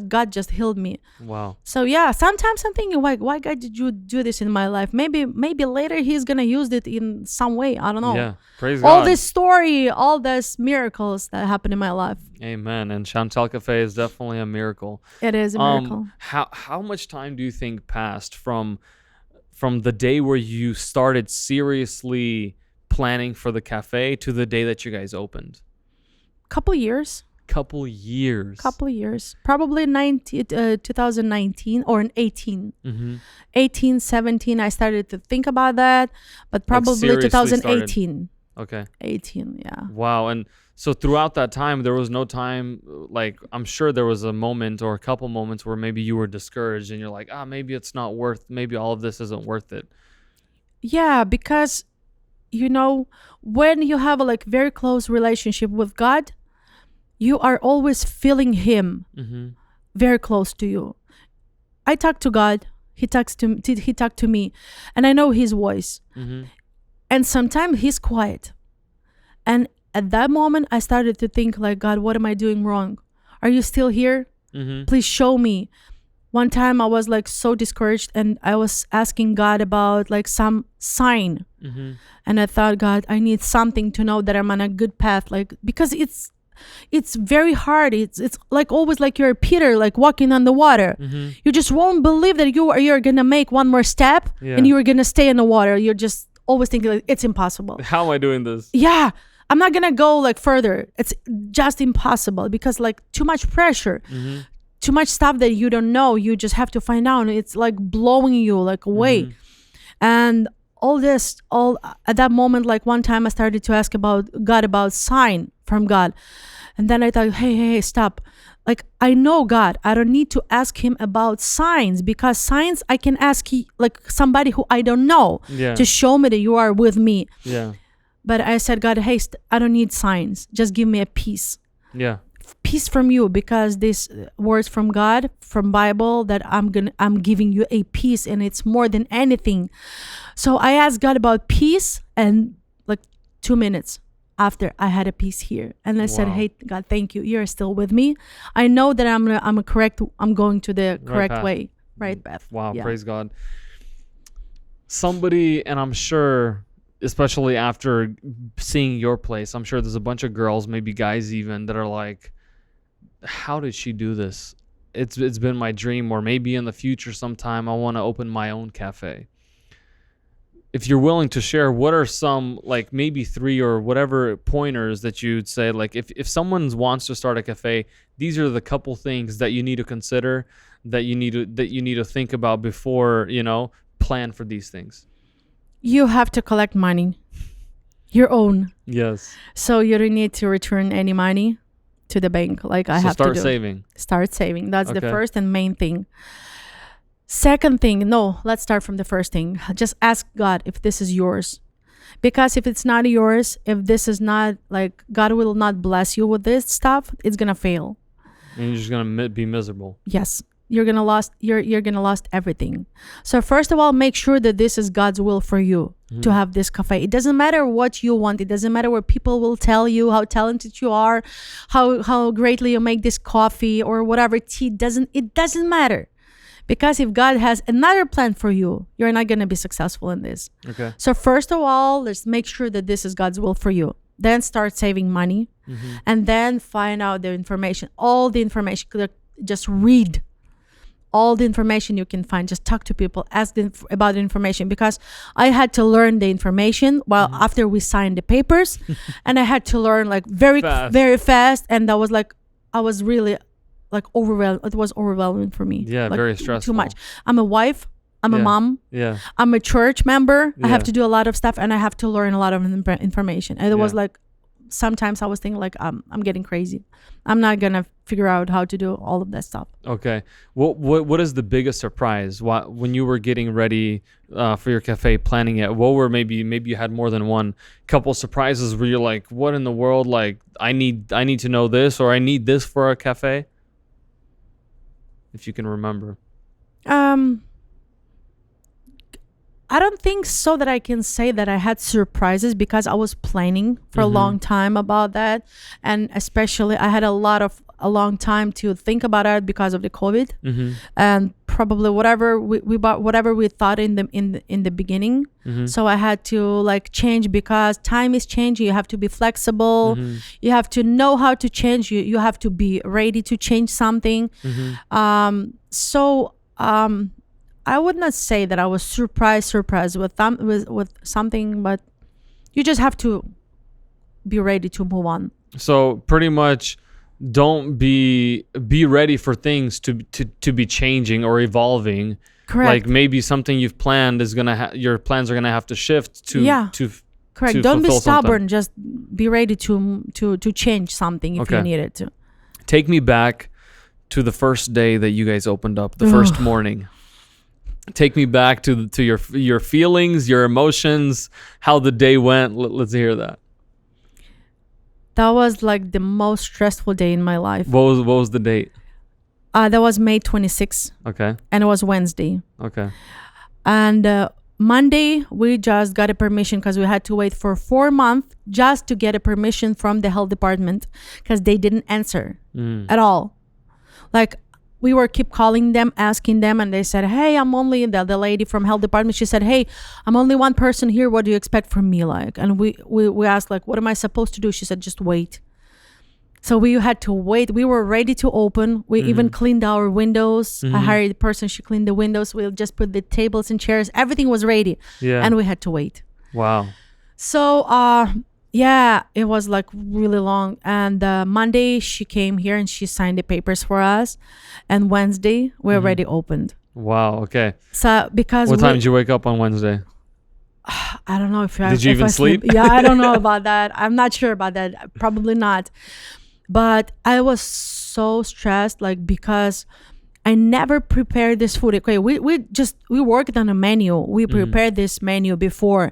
God just healed me. Wow. So yeah, sometimes I'm thinking, why God did you do this in my life? Maybe later he's gonna use it in some way. I don't know. Yeah. Praise God. All this story, all these miracles that happened in my life. Amen. And Chant'el Cafe is definitely a miracle. It is a miracle. How much time do you think passed from the day where you started seriously planning for the cafe to the day that you guys opened? Couple years. Couple years. Probably 2019 or 18. 18, 17, I started to think about that, but probably like 2018. Okay. 18, yeah. Wow. And so throughout that time, there was no time, like, I'm sure there was a moment or a couple moments where maybe you were discouraged and you're like, maybe it's not maybe all of this isn't worth it. Yeah, because when you have a like very close relationship with God, you are always feeling him very close to you. I talk to God, he talks to me, and I know his voice. And sometimes he's quiet. And at that moment, I started to think like, God, what am I doing wrong? Are you still here? Please show me. One time I was like so discouraged, and I was asking God about like some sign. And I thought, God, I need something to know that I'm on a good path, like, because it's very hard. It's like always like you're Peter, like walking on the water. You just won't believe that you're gonna make one more step and you're gonna stay in the water. You're just always thinking like, it's impossible. How am I doing this? Yeah, I'm not gonna go like further. It's just impossible because like too much pressure. Too much stuff that you don't know. You just have to find out. It's like blowing you like away. And all at that moment, like one time I started to ask about sign from God. And then I thought, hey, stop. Like, I know God. I don't need to ask him about signs, because signs I can ask like somebody who I don't know to show me that you are with me. Yeah. But I said, God, hey, I don't need signs. Just give me a peace. Yeah. Peace from you, because this words from God, from Bible, that I'm giving you a peace, and it's more than anything. So I asked God about peace, and like 2 minutes after, I had a peace here, and I said, "Hey, God, thank you. You're still with me. I know that I'm going to the correct way, right path." Wow, praise God. Somebody, and I'm sure, especially after seeing your place, I'm sure there's a bunch of girls, maybe guys even, that are like, "How did she do this? It's been my dream, or maybe in the future sometime I want to open my own cafe." If you're willing to share, what are some, like maybe 3 or whatever pointers that you'd say, like if someone wants to start a cafe, these are the couple things that you need to consider, that you need to think about before, plan for these things? You have to collect money, your own. Yes. So you don't need to return any money to the bank, like I have to do. Start saving. That's the first and main thing. Second thing, let's start from the first thing. Just ask God if this is yours. Because if it's not yours, if this is not, like, God will not bless you with this stuff, it's going to fail. And you're just going to be miserable. Yes. You're going to lost everything. So first of all, make sure that this is God's will for you to have this cafe. It doesn't matter what you want. It doesn't matter what people will tell you, how talented you are, how greatly you make this coffee or whatever tea. It doesn't matter. Because if God has another plan for you, you're not going to be successful in this. Okay. So first of all, let's make sure that this is God's will for you. Then start saving money, and then find out the information, all the information. Just read all the information you can find. Just talk to people, ask them about the information, because I had to learn the information after we signed the papers, and I had to learn like very fast, and that was like, I was really like overwhelmed. It was overwhelming for me. Yeah, like, very stressful. Too much. I'm a wife. I'm a mom. Yeah. I'm a church member. I have to do a lot of stuff, and I have to learn a lot of information. And it was like, sometimes I was thinking like, I'm getting crazy. I'm not gonna figure out how to do all of that stuff. Okay. What is the biggest surprise? When you were getting ready for your cafe, planning it, what were maybe you had more than one couple surprises where you're like, what in the world? Like, I need to know this, or I need this for a cafe. If you can remember. I don't think so that I can say that I had surprises, because I was planning for a long time about that, and especially I had a long time to think about it because of the COVID, and probably whatever we bought, whatever we thought in the beginning. So I had to like change, because time is changing. You have to be flexible. You have to know how to change. You have to be ready to change something. I would not say that I was surprised with something, but you just have to be ready to move on. So pretty much, don't be ready for things to be changing or evolving. Correct. Like maybe something you've planned is your plans are gonna have to shift to correct. Don't be stubborn. Something. Just be ready to change something if you need it to. Take me back to the first day that you guys opened up, the first morning. Take me back to your feelings, your emotions, how the day went. Let's hear that. That was like the most stressful day in my life. What was the date? That was May 26th. Okay. And it was Wednesday. Okay. And Monday, we just got a permission, because we had to wait for 4 months just to get a permission from the health department, because they didn't answer at all. Like, we were keep calling them, asking them, and they said, hey, I'm only the lady from health department. She said, hey, I'm only one person here. What do you expect from me? Like, and we asked, like, what am I supposed to do? She said, just wait. So we had to wait. We were ready to open. We even cleaned our windows. I hired a person. She cleaned the windows. We just put the tables and chairs. Everything was ready. Yeah. And we had to wait. Wow. So, it was like really long. And Monday she came here and she signed the papers for us. And Wednesday we already opened. Wow. Okay. So because What time did you wake up on Wednesday? I don't know if I Did you even sleep? Yeah, I don't know about that. I'm not sure about that. Probably not. But I was so stressed, like, because I never prepared this food. Okay, we worked on a menu. We prepared this menu before,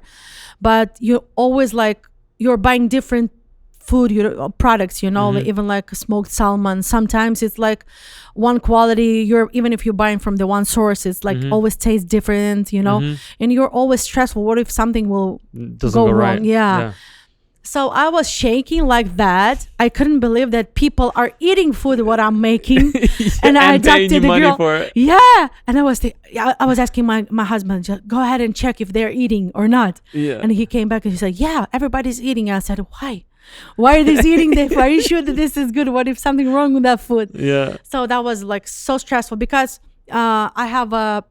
but you always like you're buying different food products, like even like smoked salmon. Sometimes it's like one quality. Even if you're buying from the one source, it's like always tastes different, and you're always stressful. What if something will go wrong? Right. Yeah. So I was shaking like that. I couldn't believe that people are eating food what I'm making, and I talked to the girl. For it. Yeah, and I was asking my husband, just go ahead and check if they're eating or not. Yeah. And he came back and he said, yeah, everybody's eating. I said, why? Why are they eating this? Are you sure that this is good? What if something wrong with that food? Yeah. So that was like so stressful because I have a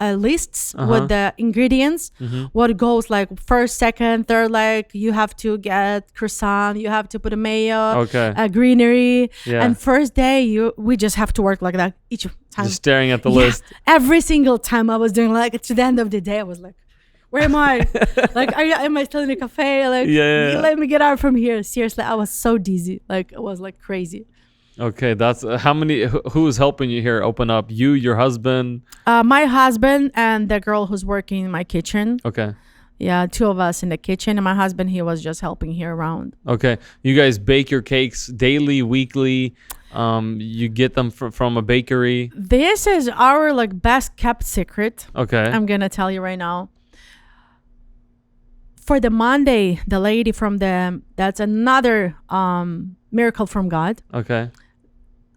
lists with the ingredients, what goes like first, second, third, like you have to get croissant, you have to put a mayo, a greenery, and first day we just have to work like that each time. Just staring at the list. Every single time I was doing like to the end of the day, I was like, where am I? Like, am I still in a cafe? Like, let me get out from here. Seriously, I was so dizzy. Like, it was like crazy. Okay, that's how many? Who's helping you here? Open up. You, your husband. My husband and the girl who's working in my kitchen. Okay. Yeah, two of us in the kitchen, and my husband, he was just helping here around. Okay, you guys bake your cakes daily, weekly. You get them from a bakery. This is our like best kept secret. Okay. I'm gonna tell you right now. For the Monday, the lady from that's another miracle from God. Okay.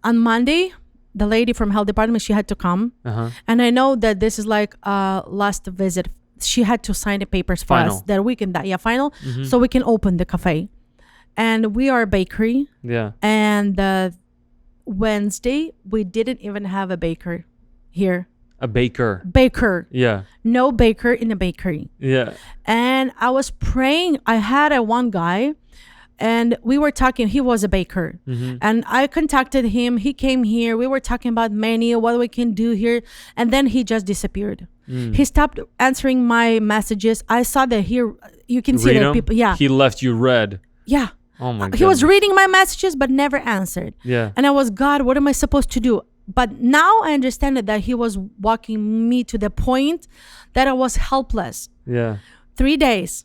On Monday, the lady from health department, she had to come. And I know that this is like last visit. She had to sign the papers for us that we can, final. So we can open the cafe. And we are a bakery. Yeah. And Wednesday, we didn't even have a baker here. A baker. Baker. Yeah. No baker in the bakery. Yeah. And I was praying. I had one guy and we were talking. He was a baker. And I contacted him. He came here. We were talking about menu, what we can do here. And then he just disappeared. He stopped answering my messages. I saw that here. You can see that people. Yeah. He left you red. Yeah. Oh my God. He was reading my messages, but never answered. Yeah. And I was, God, what am I supposed to do? But now I understand that he was walking me to the point that I was helpless. Yeah. 3 days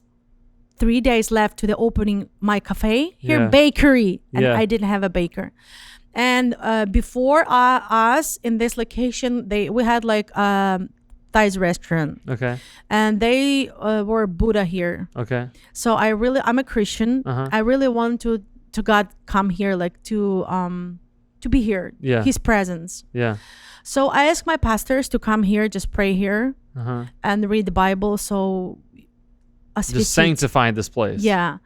left to the opening my cafe here, bakery, and I didn't have a baker. And before us in this location, we had like Thai's restaurant. Okay. And they were Buddha here. Okay. So I'm a Christian. I really want to God come here, like to be here, his presence. Yeah. So I asked my pastors to come here, just pray here and read the Bible. So just sanctify this place. Yeah.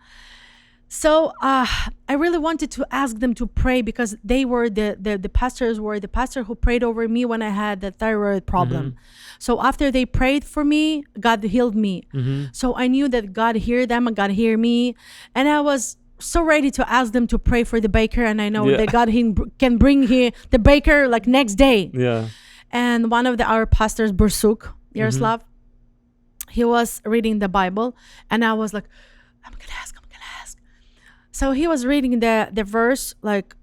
So I really wanted to ask them to pray because they were the pastors were the pastor who prayed over me when I had the thyroid problem. So after they prayed for me, God healed me. So I knew that God heard them and God hear me. And I was so ready to ask them to pray for the baker, and I know that God can bring here the baker like next day. Yeah. And one of our pastors, Bursuk Yaroslav, he was reading the Bible, and I was like, I'm gonna ask. So he was reading the verse like,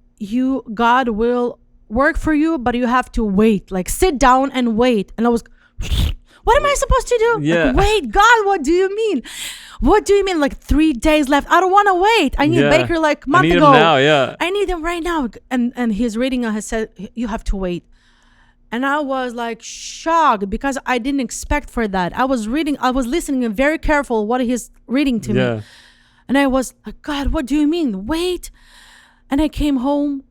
God will work for you, but you have to wait. Like, sit down and wait. And I was, what am I supposed to do? Yeah. Like, wait, God, what do you mean? What do you mean? Like 3 days left. I don't want to wait. I need a baker like a month ago. I need him now, yeah. I need him right now. And he's reading and he said, you have to wait. And I was like shocked because I didn't expect for that. I was listening and very careful what he's reading to me. And I was like, God, what do you mean? Wait. And I came home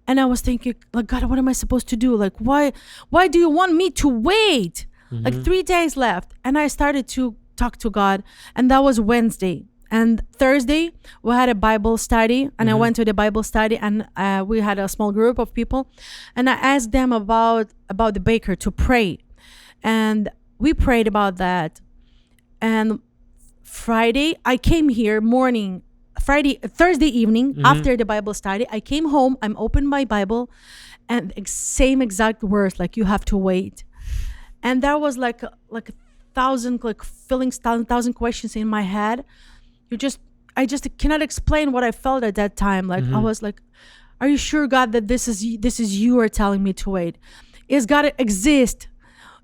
and I was thinking, like, God, what am I supposed to do? Like, why do you want me to wait? Like 3 days left. And I started to talk to God, and that was Wednesday. And Thursday we had a Bible study, and I went to the Bible study, and we had a small group of people, and I asked them about the baker to pray, and we prayed about that. And Friday I came here morning Thursday evening after the Bible study, I came home, I'm opened my Bible, and same exact words, like you have to wait. And there was like a thousand, like feelings, thousand questions in my head. I just cannot explain what I felt at that time. Like I was like, are you sure, God, that this is you are telling me to wait? Is God exist?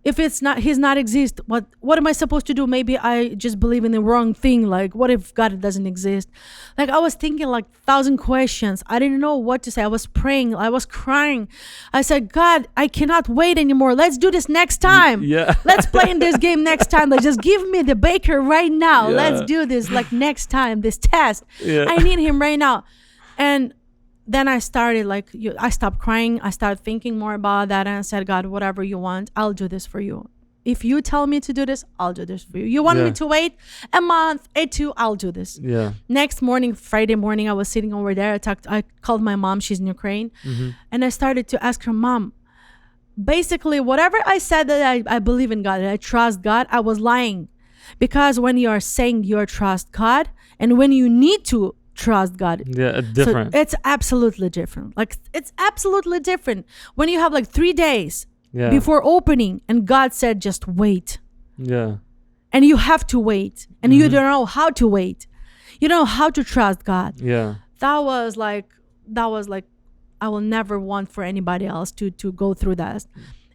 If it's not, he's not exist, what am I supposed to do? Maybe I just believe in the wrong thing. Like, what if God doesn't exist? Like, I was thinking like 1,000 questions. I didn't know what to say. I was praying. I was crying. I said, God, I cannot wait anymore. Let's do this next time. Yeah. Let's play in this game next time. Like, just give me the baker right now. Yeah. Let's do this like next time, this test. Yeah. I need him right now. And then I started I stopped crying. I started thinking more about that. And I said, God, whatever you want, I'll do this for you. If you tell me to do this, I'll do this for you. You want me to wait a month, two, I'll do this. Yeah. Next morning, Friday morning, I was sitting over there. I called my mom. She's in Ukraine. And I started to ask her, Mom, basically, whatever I said that I believe in God, that I trust God, I was lying. Because when you are saying you trust God and when you need to trust God. Yeah, different. So it's absolutely different. Like, it's absolutely different. When you have like 3 days before opening and God said, just wait. Yeah. And you have to wait. And you don't know how to wait. You don't know how to trust God. Yeah. That was like, I will never want for anybody else to go through that.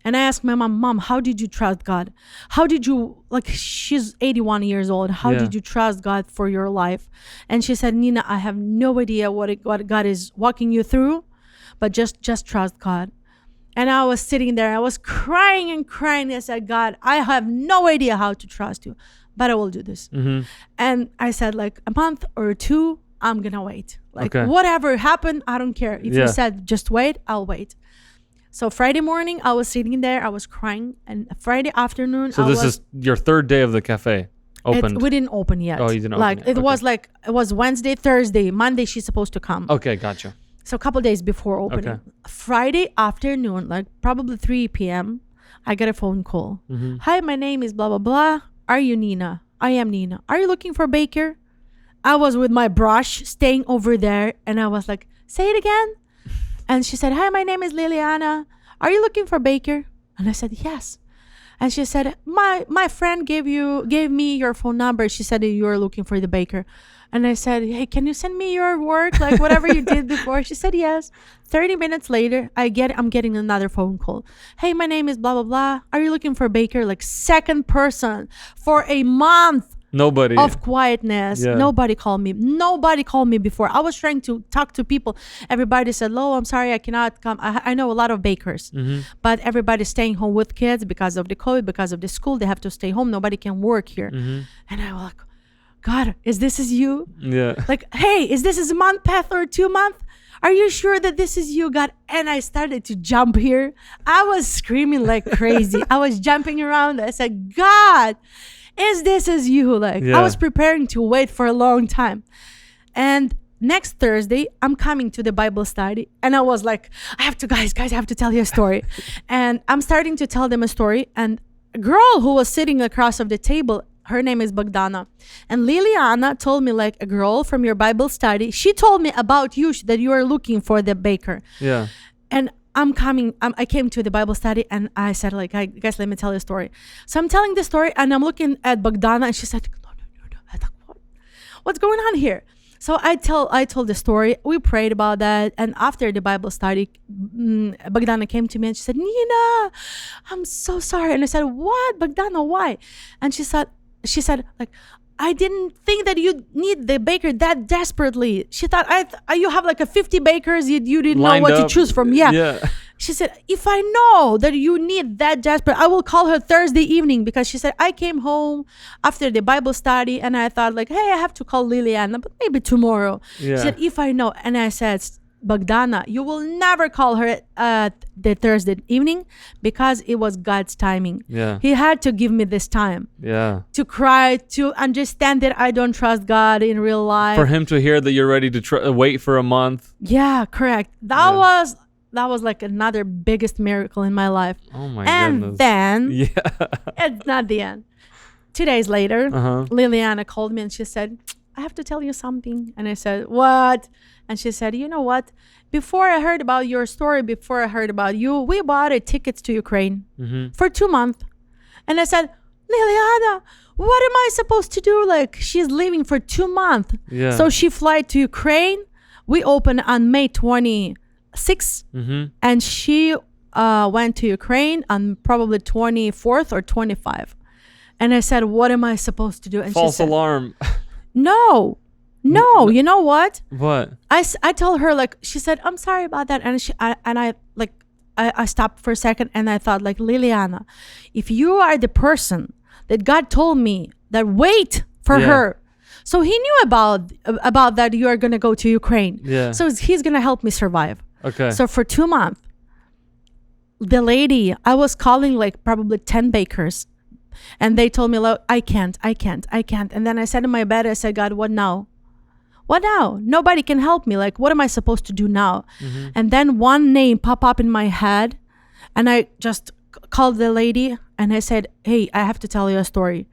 And I asked my mom, how did you trust God? How did you, like, she's 81 years old. How did you trust God for your life? And she said, Nina, I have no idea what God is walking you through, but just trust God. And I was sitting there. I was crying and crying. I said, God, I have no idea how to trust you, but I will do this. And I said, like, a month or two, I'm going to wait. Like, whatever happened, I don't care. If you said, just wait, I'll wait. So Friday morning, I was sitting there, I was crying, and Friday afternoon, So this is your third day of the cafe opened? We didn't open yet. Oh, you didn't open yet. It was Wednesday, Thursday, Monday she's supposed to come. Okay, gotcha. So a couple days before opening. Okay. Friday afternoon, like probably 3 p.m., I get a phone call. Hi, my name is blah, blah, blah. Are you Nina? I am Nina. Are you looking for a baker? I was with my brush staying over there, and I was like, say it again. And she said, hi, my name is Liliana. Are you looking for a baker? And I said, yes. And she said, my friend gave me your phone number. She said you were looking for the baker. And I said, hey, can you send me your work? Like whatever you did before. She said, yes. 30 minutes later, I'm getting another phone call. Hey, my name is blah, blah, blah. Are you looking for a baker? Like second person for a month. Nobody. Of quietness. Yeah. Nobody called me. Nobody called me before. I was trying to talk to people. Everybody said, "Oh, I'm sorry, I cannot come." I know a lot of bakers, but everybody's staying home with kids because of the COVID, because of the school. They have to stay home. Nobody can work here. And I was like, God, is you? Yeah. Like, hey, is this a month path or 2 month? Are you sure that this is you, God? And I started to jump here. I was screaming like crazy. I was jumping around. I said, God, is this you? Like, I was preparing to wait for a long time. And next Thursday, I'm coming to the Bible study. And I was like, guys, I have to tell you a story. And I'm starting to tell them a story. And a girl who was sitting across of the table, her name is Bogdana. And Liliana told me, like, a girl from your Bible study, she told me about you, that you are looking for the baker. Yeah. And I came to the Bible study and I said, like, guys, let me tell you a story. So I'm telling the story and I'm looking at Bogdana and she said, no. I thought, what's going on here? So I told the story. We prayed about that. And after the Bible study, Bogdana came to me and she said, Nina, I'm so sorry. And I said, what? Bogdana, why? And she said, like, I didn't think that you need the baker that desperately. She thought you have like a 50 bakers. You didn't Lined know what up. to choose from. Yeah. She said, if I know that you need that desperate, I will call her Thursday evening, because she said, I came home after the Bible study and I thought, like, hey, I have to call Liliana, but maybe tomorrow. Yeah. She said, if I know. And I said, Bogdana, you will never call her the Thursday evening, because it was God's timing. Yeah. He had to give me this time. Yeah. To cry, to understand that I don't trust God in real life. For him to hear that you're ready to wait for a month. Yeah, correct. That was like another biggest miracle in my life. Oh my goodness. And then, it's not the end. 2 days later, Liliana called me and she said, I have to tell you something. And I said, what? And she said, you know what? Before I heard about your story, before I heard about you, we bought tickets to Ukraine for 2 months. And I said, Liliana, what am I supposed to do? Like, she's leaving for 2 months. Yeah. So she fly to Ukraine. We opened on May 26th. And she went to Ukraine on probably 24th or 25th. And I said, what am I supposed to do? And False she said, alarm. No, you know what? What? I told her, like, she said, I'm sorry about that. And I stopped for a second and I thought, like, Liliana, if you are the person that God told me that wait for her. So he knew about that you are going to go to Ukraine. Yeah. So he's going to help me survive. Okay. So for 2 months, the lady, I was calling like probably 10 bakers. And they told me, look, I can't. And then I said in my bed, I said, God, what now? What now? Nobody can help me. Like, what am I supposed to do now? And then one name popped up in my head. And I just called the lady and I said, hey, I have to tell you a story.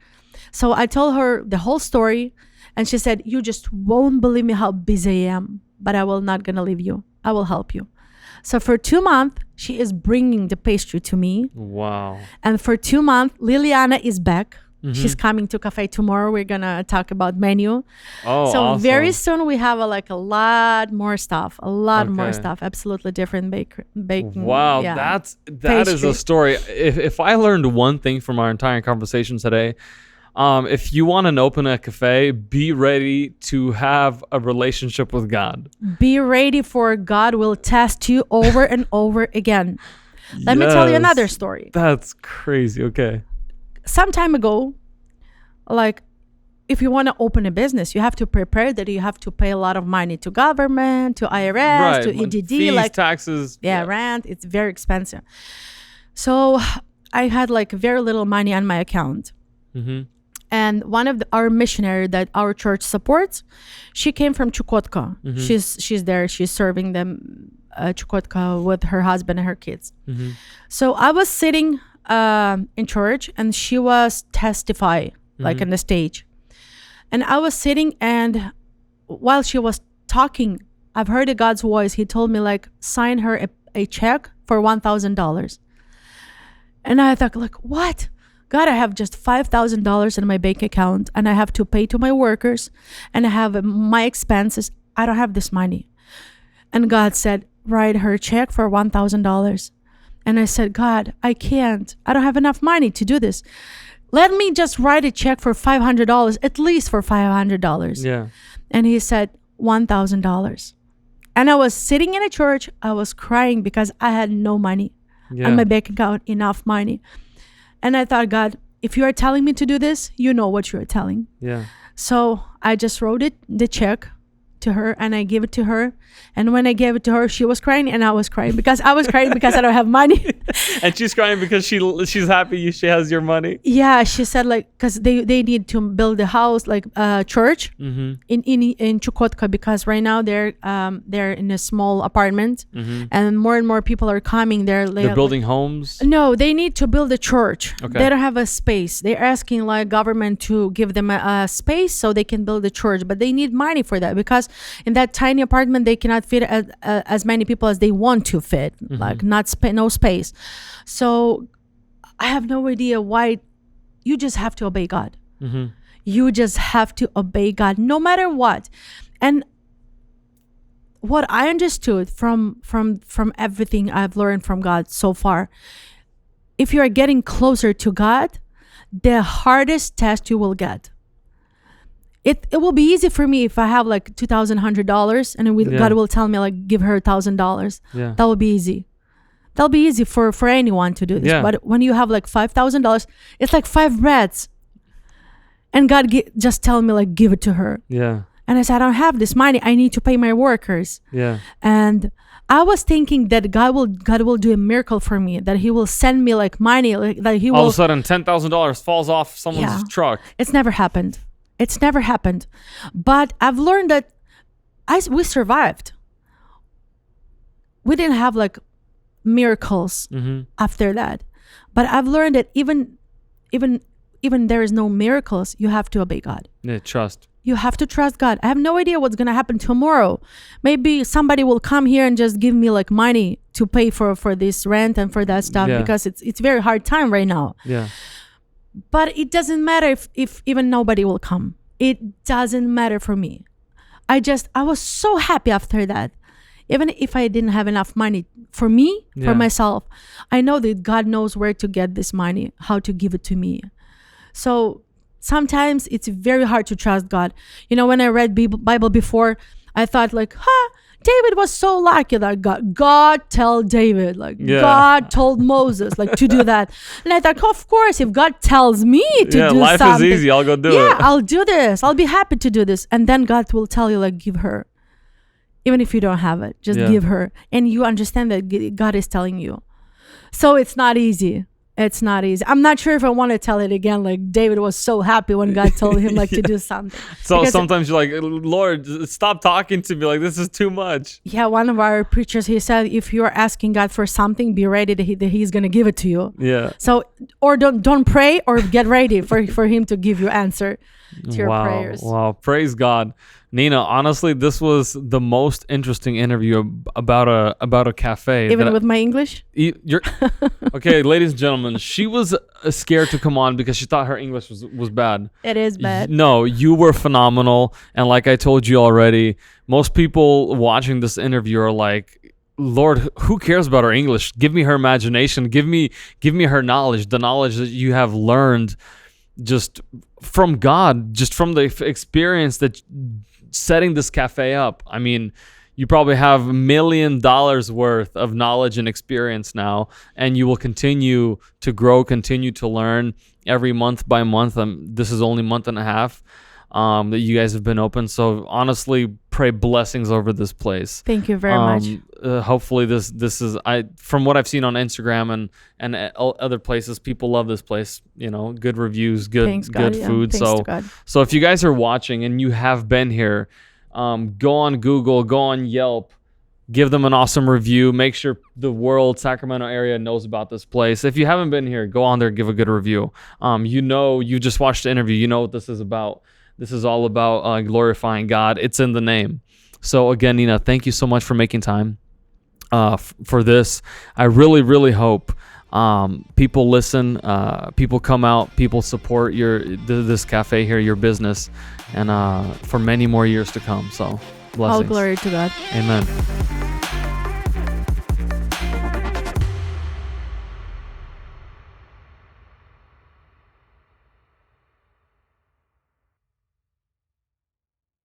So I told her the whole story. And she said, you just won't believe me how busy I am. But I will not going to leave you. I will help you. So for 2 months, she is bringing the pastry to me. Wow. And for 2 months, Liliana is back. She's coming to cafe tomorrow. We're going to talk about menu. Oh, so awesome. very soon we have a lot more stuff. More stuff. Absolutely different baking. Wow. Yeah. That is a story. If I learned one thing from our entire conversation today, if you want to open a cafe, be ready to have a relationship with God. Be ready for God will test you over and over again. Let me tell you another story. That's crazy. Okay. Some time ago, like, if you want to open a business, you have to prepare that you have to pay a lot of money to government, to IRS, to EDD, fees, like taxes. Rent. It's very expensive. So I had like very little money on my account. And one of our missionary that our church supports, she came from Chukotka. She's there. She's serving them Chukotka with her husband and her kids. So I was sitting in church and she was testifying like on the stage. And I was sitting and while she was talking, I've heard God's voice. He told me like, sign her a check for $1,000. And I thought like, what? God, I have just $5,000 in my bank account and I have to pay to my workers and I have my expenses. I don't have this money. And God said, write her a check for $1,000. And I said, God, I can't. I don't have enough money to do this. Let me just write a check for $500, at least for $500. Yeah. And he said, $1,000. And I was sitting in a church. I was crying because I had no money on my bank account, enough money. And I thought, God, if you are telling me to do this, you know what you are telling. Yeah. So I just wrote the check to her and I gave it to her. And when I gave it to her, she was crying and I was crying because I don't have money. And she's crying because she's happy she has your money. Yeah, she said like because they need to build a house like church in Chukotka because right now they're in a small apartment and more people are coming there. They're building homes. No, they need to build a church. Okay. They don't have a space. They're asking like government to give them a space so they can build a church, but they need money for that because in that tiny apartment they cannot fit as many people as they want to fit, like no space. So I have no idea why. You just have to obey God. You just have to obey God no matter what. And what I understood from everything I've learned from God so far, if you are getting closer to God, the hardest test you will get. It will be easy for me if I have like $2,100 and God will tell me like give her $1,000. Yeah. That will be easy. That'll be easy for anyone to do this. Yeah. But when you have like $5,000, it's like 5 breads. And God just tell me like give it to her. Yeah. And I said, I don't have this money. I need to pay my workers. Yeah. And I was thinking that God will do a miracle for me, that he will send me like money, like that he will. All of a sudden $10,000 falls off someone's truck. It's never happened. But I've learned that we survived. We didn't have like miracles after that. But I've learned that even even there is no miracles, you have to obey God. Yeah, trust. You have to trust God. I have no idea what's going to happen tomorrow. Maybe somebody will come here and just give me like money to pay for this rent and for that stuff, because it's very hard time right now. Yeah. But it doesn't matter if even nobody will come. It doesn't matter for me. I was so happy after that. Even if I didn't have enough money for me, for myself, I know that God knows where to get this money, how to give it to me. So sometimes it's very hard to trust God. You know, when I read Bible before, I thought like, David was so lucky that God told David, God told Moses, to do that. And I thought, of course, if God tells me to do something. Yeah, life is easy. I'll go do it. Yeah, I'll do this. I'll be happy to do this. And then God will tell you, give her. Even if you don't have it, just give her. And you understand that God is telling you. So it's not easy. It's not easy. I'm not sure if I want to tell it again. David was so happy when God told him to do something. So sometimes you're like, Lord, stop talking to me. This is too much. Yeah, one of our preachers, he said, if you're asking God for something, be ready that he's going to give it to you. Yeah. So, or don't pray, or get ready for him to give you answer to your prayers. Wow. Praise God. Nina, honestly, this was the most interesting interview about a cafe. Even with my English? Okay, ladies and gentlemen, she was scared to come on because she thought her English was bad. It is bad. No, you were phenomenal. And like I told you already, most people watching this interview are like, Lord, who cares about her English? Give me her imagination. Give me her knowledge, the knowledge that you have learned just from God, just from the experience that setting this cafe up. I mean, you probably have $1 million worth of knowledge and experience now, and you will continue to grow, continue to learn every month by month. This is only a month and a half that you guys have been open. So honestly, pray blessings over this place. Thank you very much. Hopefully this is, from what I've seen on Instagram and other places, people love this place. You know, good reviews, good food. So if you guys are watching and you have been here, go on Google, go on Yelp, give them an awesome review. Make sure the world, Sacramento area knows about this place. If you haven't been here, go on there, give a good review. You just watched the interview. You know what this is about. This is all about glorifying God. It's in the name. So again, Nina, thank you so much for making time for this. I really, really hope people listen, people come out, people support this cafe here, your business, and for many more years to come. So blessings. All glory to God. Amen.